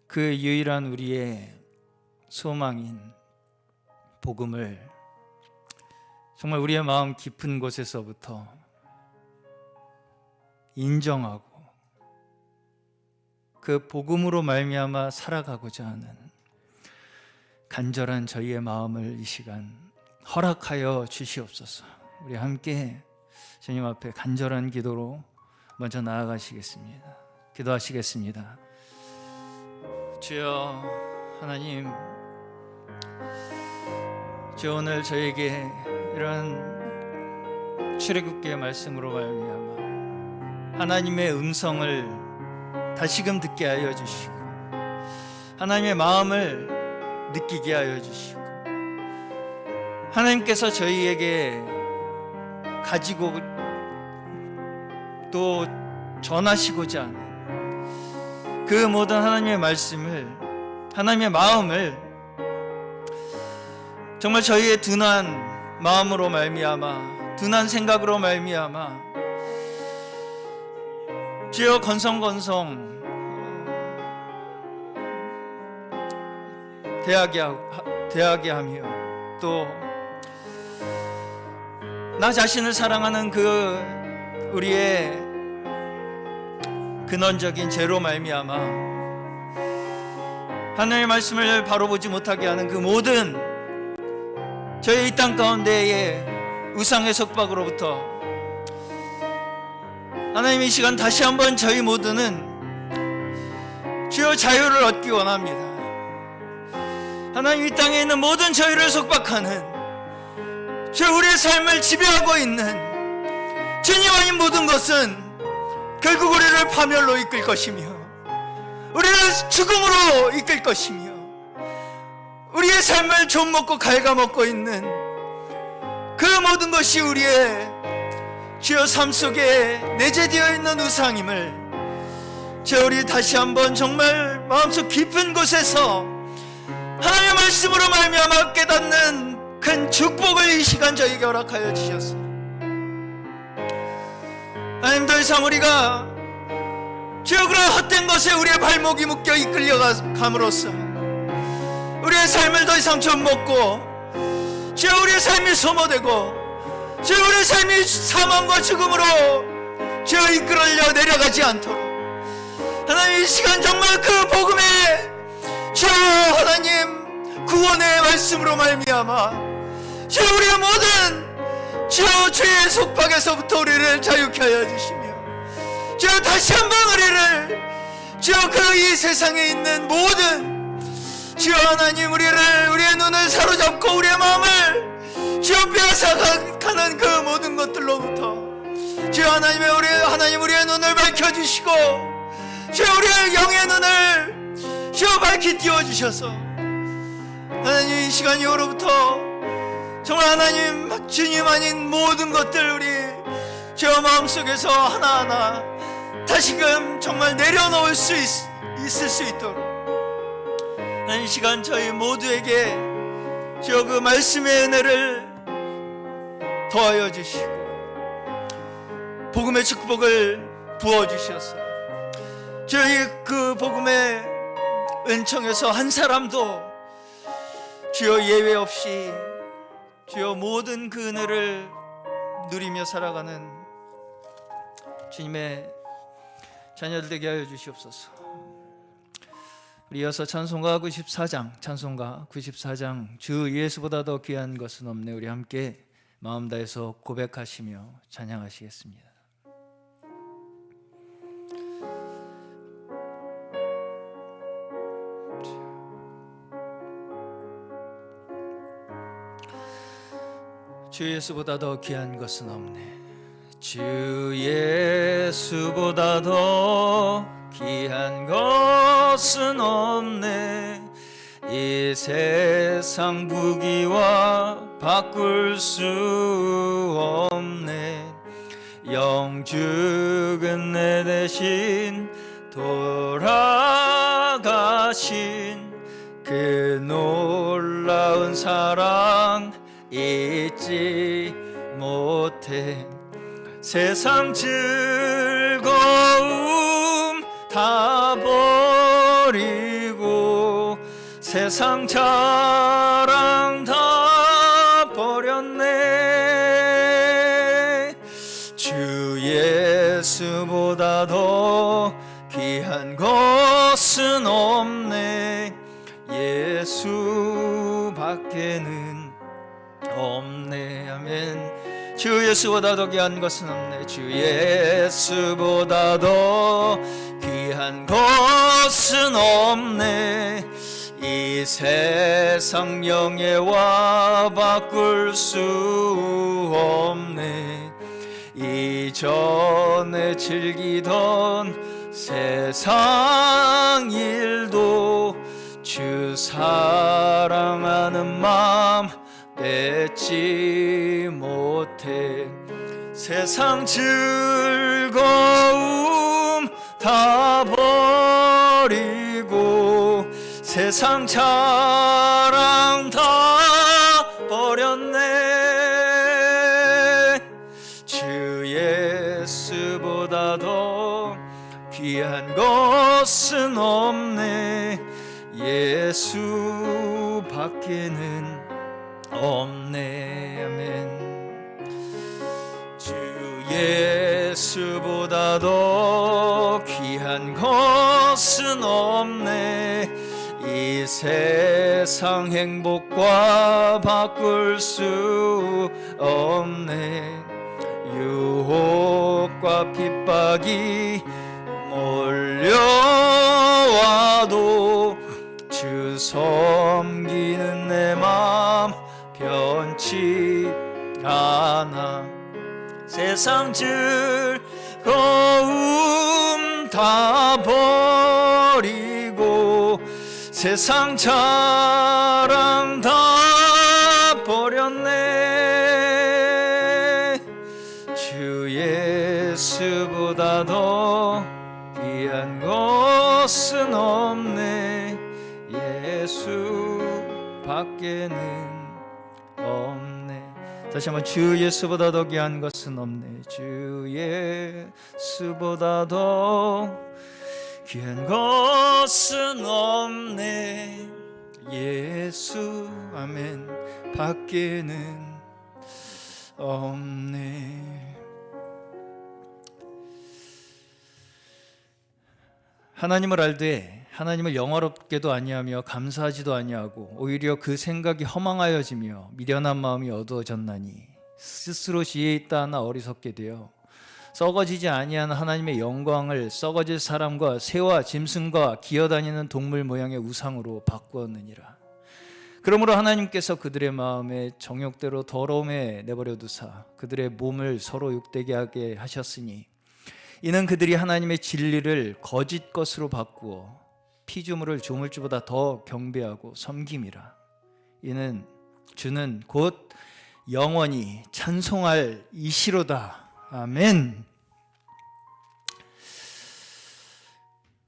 그 유일한 우리의 소망인 복음을 정말 우리의 마음 깊은 곳에서부터 인정하고 그 복음으로 말미암아 살아가고자 하는 간절한 저희의 마음을 이 시간 허락하여 주시옵소서. 우리 함께 주님 앞에 간절한 기도로 먼저 나아가시겠습니다. 기도하시겠습니다. 주여 하나님, 주여 오늘 저에게 이런 출애굽기의 말씀으로 말미암아 하나님의 음성을 다시금 듣게 하여 주시고 하나님의 마음을 느끼게 하여 주시고 하나님께서 저희에게 가지고 또 전하시고자 하는 그 모든 하나님의 말씀을, 하나님의 마음을 정말 저희의 둔한 마음으로 말미암아, 둔한 생각으로 말미암아 주여 건성건성 대하게 하며 또 나 자신을 사랑하는 그 우리의 근원적인 죄로 말미암아 하나님의 말씀을 바로 보지 못하게 하는 그 모든 저희 이 땅 가운데의 우상의 속박으로부터 하나님 이 시간 다시 한번 저희 모두는 주여 자유를 얻기 원합니다. 하나님 이 땅에 있는 모든 저희를 속박하는 주 우리의 삶을 지배하고 있는 주님 아닌 모든 것은 결국 우리를 파멸로 이끌 것이며 우리를 죽음으로 이끌 것이며 우리의 삶을 좀먹고 갉아먹고 있는 그 모든 것이 우리의 주여 삶 속에 내재되어 있는 우상임을 저 우리 다시 한번 정말 마음속 깊은 곳에서 하나님의 말씀으로 말미암아 깨닫는 큰 축복을 이 시간 저에게 허락하여 주셨소. 하나님 더 이상 우리가 주여 그런 헛된 것에 우리의 발목이 묶여 이끌려감으로써 우리의 삶을 더 이상 좀먹고 주여 우리의 삶이 소모되고 주여 우리의 삶이 사망과 죽음으로 주여 이끌려 내려가지 않도록 하나님 이 시간 정말 그 복음의 주여 하나님 구원의 말씀으로 말미암아 주여 우리의 모든 주여 주의 속박에서부터 우리를 자유케 하여 주시며 주여 다시 한번 우리를 주여 그 이 세상에 있는 모든 주여 하나님 우리의 눈을 사로잡고 우리의 마음을 주여 빼앗아가는 그 모든 것들로부터 주여 하나님 우리의 눈을 밝혀주시고 주여 우리의 영의 눈을 주여 밝히 띄워주셔서 하나님 이 시간 이후로부터 정말 하나님 주님 아닌 모든 것들 우리 주여 마음속에서 하나하나 다시금 정말 내려놓을 수 있을 수 있도록 하나님 이 시간 저희 모두에게 주여 그 말씀의 은혜를 더하여 주시고 복음의 축복을 부어주셔서 저희 그 복음의 은총에서 한 사람도 주여 예외 없이 주여 모든 그 은혜를 누리며 살아가는 주님의 자녀들 되게 하여 주시옵소서. 우리 이어서 찬송가 94장 주 예수보다 더 귀한 것은 없네 우리 함께 마음 다해서 고백하시며 찬양하시겠습니다. 주 예수보다 더 귀한 것은 없네 주 예수보다 더 귀한 것은 없네 이 세상 부귀와 바꿀 수 없네 없네. 영죽은 내 대신 돌아가신 그 놀라운 사랑 잊지 못해. 세상 즐거움 다 버리고 세상 자랑 다 버렸네. 주 예수보다 더 귀한 것은 없네. 예수밖에는 없네. 아멘. 주 예수보다 더 귀한 것은 없네. 주 예수보다 더 귀한 것은 없네. 이 세상 명예와 바꿀 수 없네. 이전에 즐기던 세상 일도 주 사랑하는 마음 뺏지 못해. 세상 즐거움 다 버리고 세상 자랑 다 버렸네. 주 예수보다 더 귀한 것은 없네. 예수밖에는 없네. 아멘. 주 예수보다 더 귀한 것은 없네. 이 세상 행복과 바꿀 수 없네. 유혹과 핍박이 몰려와도 주 섬기는 내 맘 변치 않아. 세상 즐거움 다 버리고 세상 자랑 다 버렸네. 주 예수보다 더 귀한 것은 없네. 예수밖에는 없네. 다시 한번 주 예수보다 더 귀한 것은 없네. 주 예수보다 더 귀한 것은 없네. 예수 아멘 밖에는 없네. 하나님을 알되 하나님을 영화롭게도 아니하며 감사하지도 아니하고 오히려 그 생각이 허망하여지며 미련한 마음이 어두워졌나니 스스로 지혜 있다 하나 어리석게 되어 썩어지지 아니한 하나님의 영광을 썩어질 사람과 새와 짐승과 기어다니는 동물 모양의 우상으로 바꾸었느니라. 그러므로 하나님께서 그들의 마음에 정욕대로 더러움에 내버려 두사 그들의 몸을 서로 욕되게 하게 하셨으니 이는 그들이 하나님의 진리를 거짓 것으로 바꾸어 피조물을 조물주보다 더 경배하고 섬김이라. 이는 주는 곧 영원히 찬송할 이시로다. 아멘.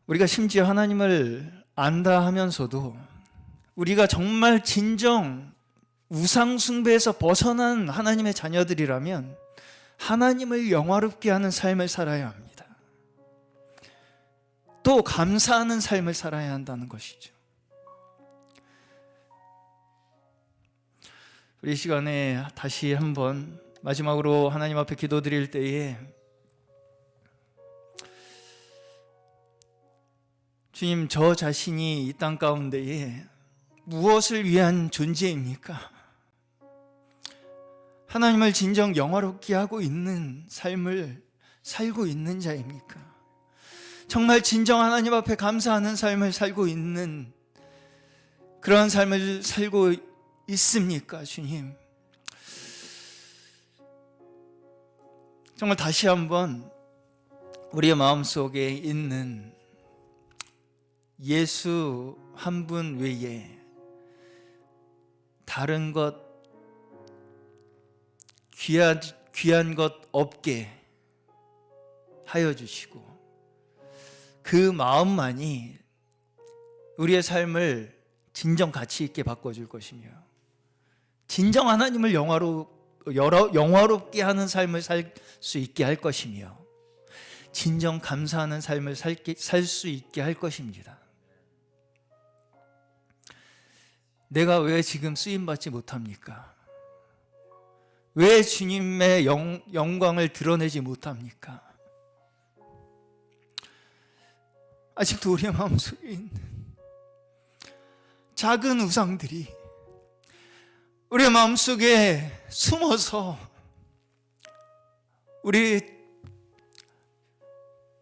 우리가 심지어 하나님을 안다 하면서도 우리가 정말 진정 우상 숭배에서 벗어난 하나님의 자녀들이라면 하나님을 영화롭게 하는 삶을 살아야 합니다. 또 감사하는 삶을 살아야 한다는 것이죠. 우리 이 시간에 다시 한번 마지막으로 하나님 앞에 기도드릴 때에 주님, 저 자신이 이 땅 가운데에 무엇을 위한 존재입니까? 하나님을 진정 영화롭게 하고 있는 삶을 살고 있는 자입니까? 정말 진정 하나님 앞에 감사하는 삶을 살고 있는 그런 삶을 살고 있습니까, 주님? 정말 다시 한번 우리의 마음속에 있는 예수 한 분 외에 다른 것 귀한 것 없게 하여 주시고 그 마음만이 우리의 삶을 진정 가치 있게 바꿔줄 것이며 진정 하나님을 영화롭게 하는 삶을 살 수 있게 할 것이며 진정 감사하는 삶을 살 수 있게 할 것입니다. 내가 왜 지금 쓰임받지 못합니까? 왜 주님의 영광을 드러내지 못합니까? 아직도 우리의 마음속에 있는 작은 우상들이 우리의 마음속에 숨어서 우리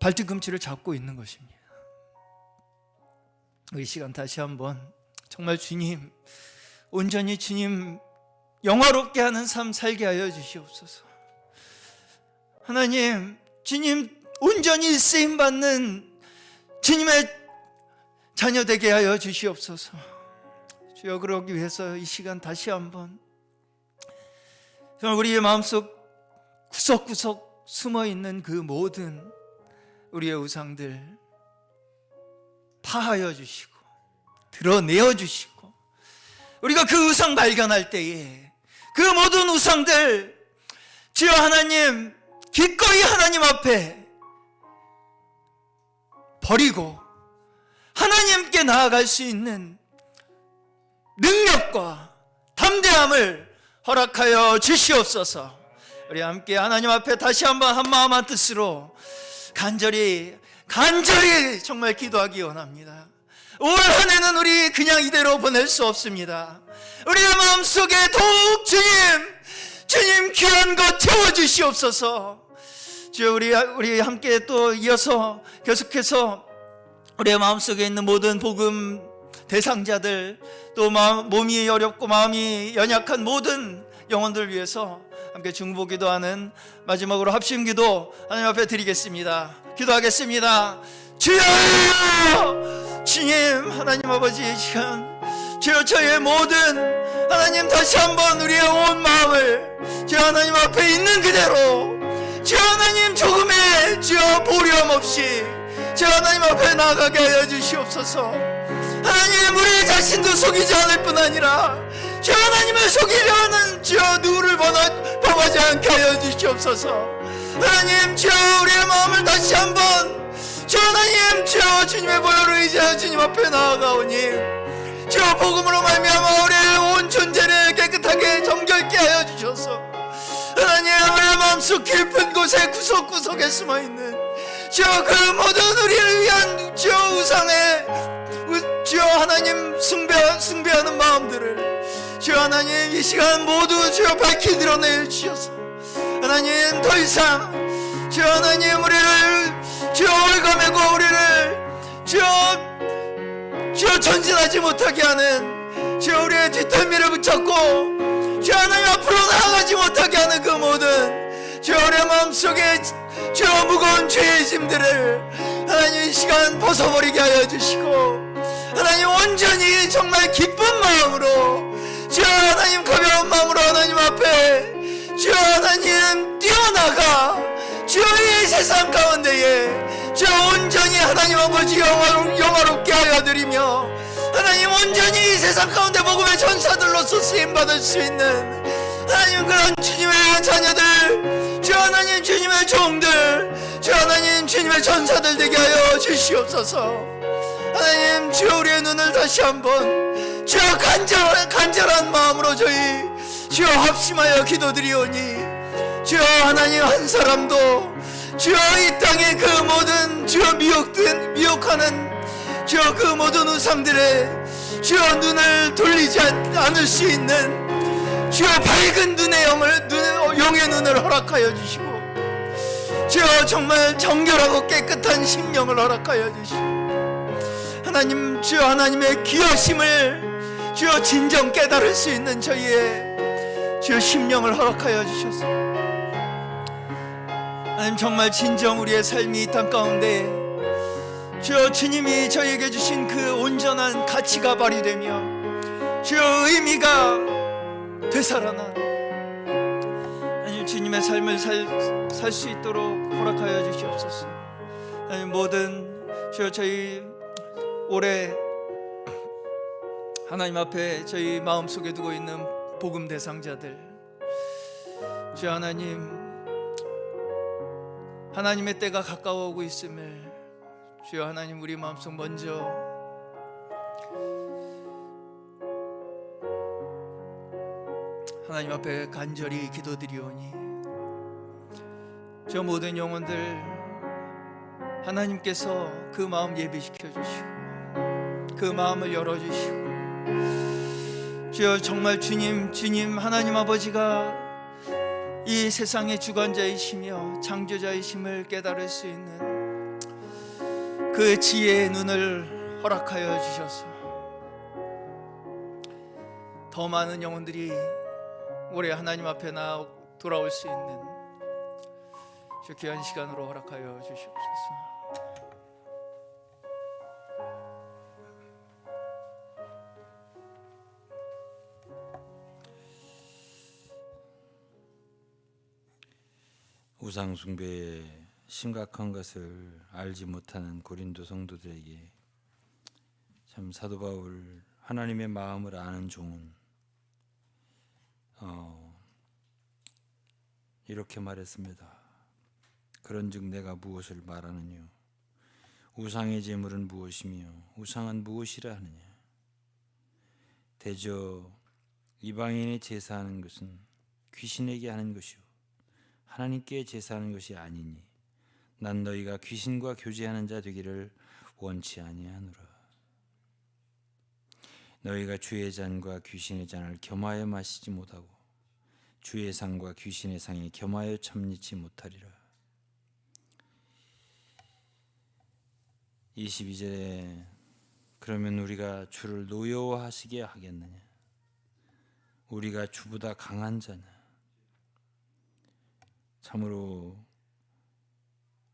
발뒤꿈치를 잡고 있는 것입니다. 이 시간 다시 한번 정말 주님, 온전히 주님 영화롭게 하는 삶 살게 하여 주시옵소서. 하나님, 주님 온전히 쓰임받는 주님의 자녀 되게 하여 주시옵소서. 주여, 그러기 위해서 이 시간 다시 한번 정말 우리의 마음속 구석구석 숨어있는 그 모든 우리의 우상들 파하여 주시고 드러내어 주시고 우리가 그 우상 발견할 때에 그 모든 우상들 주여 하나님 기꺼이 하나님 앞에 버리고 하나님께 나아갈 수 있는 능력과 담대함을 허락하여 주시옵소서. 우리 함께 하나님 앞에 다시 한번 한 마음 한 뜻으로 간절히 정말 기도하기 원합니다. 올 한 해는 우리 그냥 이대로 보낼 수 없습니다. 우리의 마음속에 더욱 주님 귀한 것 채워주시옵소서. 주여, 우리 함께 또 이어서 계속해서 우리의 마음속에 있는 모든 복음 대상자들, 또 몸이 어렵고 마음이 연약한 모든 영혼들 위해서 함께 중보기도하는 마지막으로 합심기도 하나님 앞에 드리겠습니다. 기도하겠습니다. 주여, 주님 하나님 아버지, 이 시간 주여 저의 모든 하나님 다시 한번 우리의 온 마음을 주여 하나님 앞에 있는 그대로 주여 하나님 조금의 주여 보렴 없이 주여 하나님 앞에 나아가게 하여 주시옵소서. 하나님, 우리 자신도 속이지 않을 뿐 아니라 주여 하나님을 속이려 하는 주여 누구를 범하지 않게 하여 주시옵소서. 하나님, 주여 우리의 마음을 다시 한번 주여 하나님, 주여 주님의 보혈을 의지하여 주님 앞에 나아가오니 주여 복음으로 말미암아 우리의 온 존재를 깨끗하게 정결케 하여 주셔서 하나님, 우리의 마음속 깊은 곳에 구석구석에 숨어있는 주여 그 모든 우리를 위한 주여 우상의 주여 하나님 숭배하는 마음들을 주여 하나님 이 시간 모두 주여 밝히 드러내 주셔서 하나님 더 이상 주여 하나님 우리를 주여 올가매고 우리를 주여 전진하지 못하게 하는 주여 우리의 뒷덜미를 붙잡고 주여 하나님 앞으로 나아가지 못하게 하는 그 모든 주여 우리의 마음속에 주여 무거운 죄의 짐들을 하나님 이 시간 벗어버리게 하여 주시고 하나님 온전히 정말 기쁜 마음으로 주여 하나님 가벼운 마음으로 하나님 앞에 주여 하나님 뛰어나가 주여 이 세상 가운데에 주여 온전히 하나님 아버지 영화롭게 하여 드리며 하나님 온전히 이 세상 가운데 복음의 전사들로서 쓰임받을 수 있는 하나님 그런 주님의 자녀들 주여 하나님 주님의 종들 주여 하나님 주님의 전사들 되게 하여 주시옵소서. 하나님 주여 우리의 눈을 다시 한번 주여 간절한 마음으로 저희 주여 합심하여 기도드리오니 주여 하나님 한 사람도 주여 이 땅의 그 모든 주여 미혹하는 주여 그 모든 우상들의 주여 눈을 돌리지 않을 수 있는 주여 밝은 용의 눈을 허락하여 주시고 주여 정말 정결하고 깨끗한 심령을 허락하여 주시고 하나님 주여 하나님의 귀하심을 주여 진정 깨달을 수 있는 저희의 주여 심령을 허락하여 주셔서 하나님 정말 진정 우리의 삶이 이 땅 가운데 주여 주님이 저희에게 주신 그 온전한 가치가 발휘되며 주여 의미가 되살아나 하나님 주님의 주님의 삶을 살 수 있도록 허락하여 주시옵소서. 하나님, 모든 주여 저희 올해 하나님 앞에 저희 마음속에 두고 있는 복음 대상자들, 주여 하나님, 하나님의 때가 가까워오고 있음을 주여 하나님 우리 마음속 먼저 하나님 앞에 간절히 기도드리오니, 저 모든 영혼들 하나님께서 그 마음 예비시켜 주시고 그 마음을 열어주시고, 주여 정말 주님 하나님 아버지가 이 세상의 주관자이시며 창조자이심을 깨달을 수 있는 그 지혜의 눈을 허락하여 주셔서 더 많은 영혼들이 올해 하나님 앞에 돌아올 수 있는 주 귀한 시간으로 허락하여 주시옵소서. 우상 숭배의 심각한 것을 알지 못하는 고린도 성도들에게 참 사도 바울 하나님의 마음을 아는 종은 이렇게 말했습니다. 그런즉 내가 무엇을 말하느냐? 우상의 제물은 무엇이며 우상은 무엇이라 하느냐? 대저 이방인의 제사하는 것은 귀신에게 하는 것이요 하나님께 제사하는 것이 아니니 난 너희가 귀신과 교제하는 자 되기를 원치 아니하노라. 너희가 주의 잔과 귀신의 잔을 겸하여 마시지 못하고 주의 상과 귀신의 상에 겸하여 참리치 못하리라. 22절에 그러면 우리가 주를 노여워하시게 하겠느냐? 우리가 주보다 강한 자냐? 참으로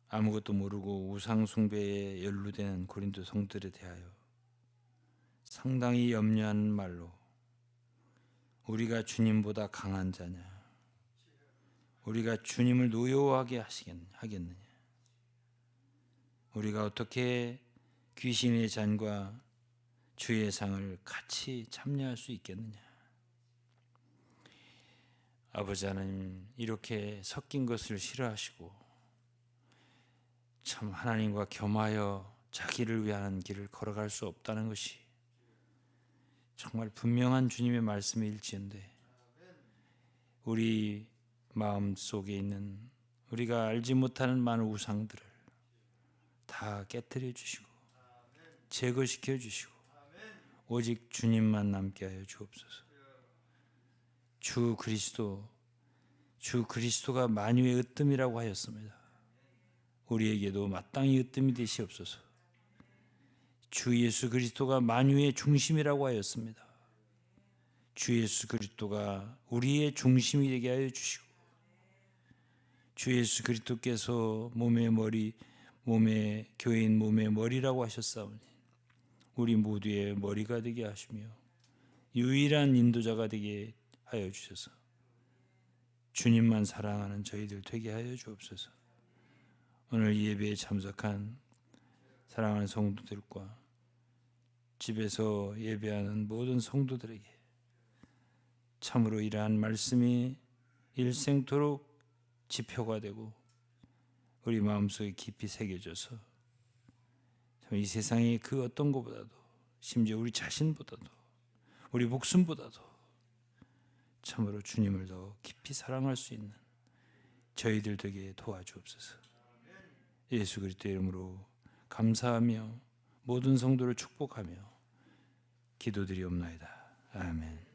아무것도 모르고 우상 숭배에 연루된 고린도 성도들에 대하여 상당히 염려하는 말로 우리가 주님보다 강한 자냐? 우리가 주님을 노여워하게 하겠느냐? 우리가 어떻게 귀신의 잔과 주의 상을 같이 참여할 수 있겠느냐? 아버지 하나님, 이렇게 섞인 것을 싫어하시고 참 하나님과 겸하여 자기를 위한 길을 걸어갈 수 없다는 것이 정말 분명한 주님의 말씀일지언데, 우리 마음 속에 있는 우리가 알지 못하는 많은 우상들을 다 깨뜨려 주시고 제거시켜 주시고 오직 주님만 남게 하여 주옵소서. 주 그리스도가 만유의 으뜸이라고 하였습니다. 우리에게도 마땅히 으뜸이 되시옵소서. 주 예수 그리스도가 만유의 중심이라고 하였습니다. 주 예수 그리스도가 우리의 중심이 되게 하여 주시고, 주 예수 그리스도께서 교회인 몸의 머리라고 하셨사오니 우리 모두의 머리가 되게 하시며 유일한 인도자가 되게 하여 주셔서 주님만 사랑하는 저희들 되게 하여 주옵소서. 오늘 이 예배에 참석한 사랑하는 성도들과 집에서 예배하는 모든 성도들에게 참으로 이러한 말씀이 일생토록 지표가 되고 우리 마음속에 깊이 새겨져서 이 세상의 그 어떤 것보다도, 심지어 우리 자신보다도, 우리 목숨보다도 참으로 주님을 더 깊이 사랑할 수 있는 저희들 되게 도와주옵소서. 예수 그리스도의 이름으로 감사하며 모든 성도를 축복하며 기도드리옵나이다. 아멘.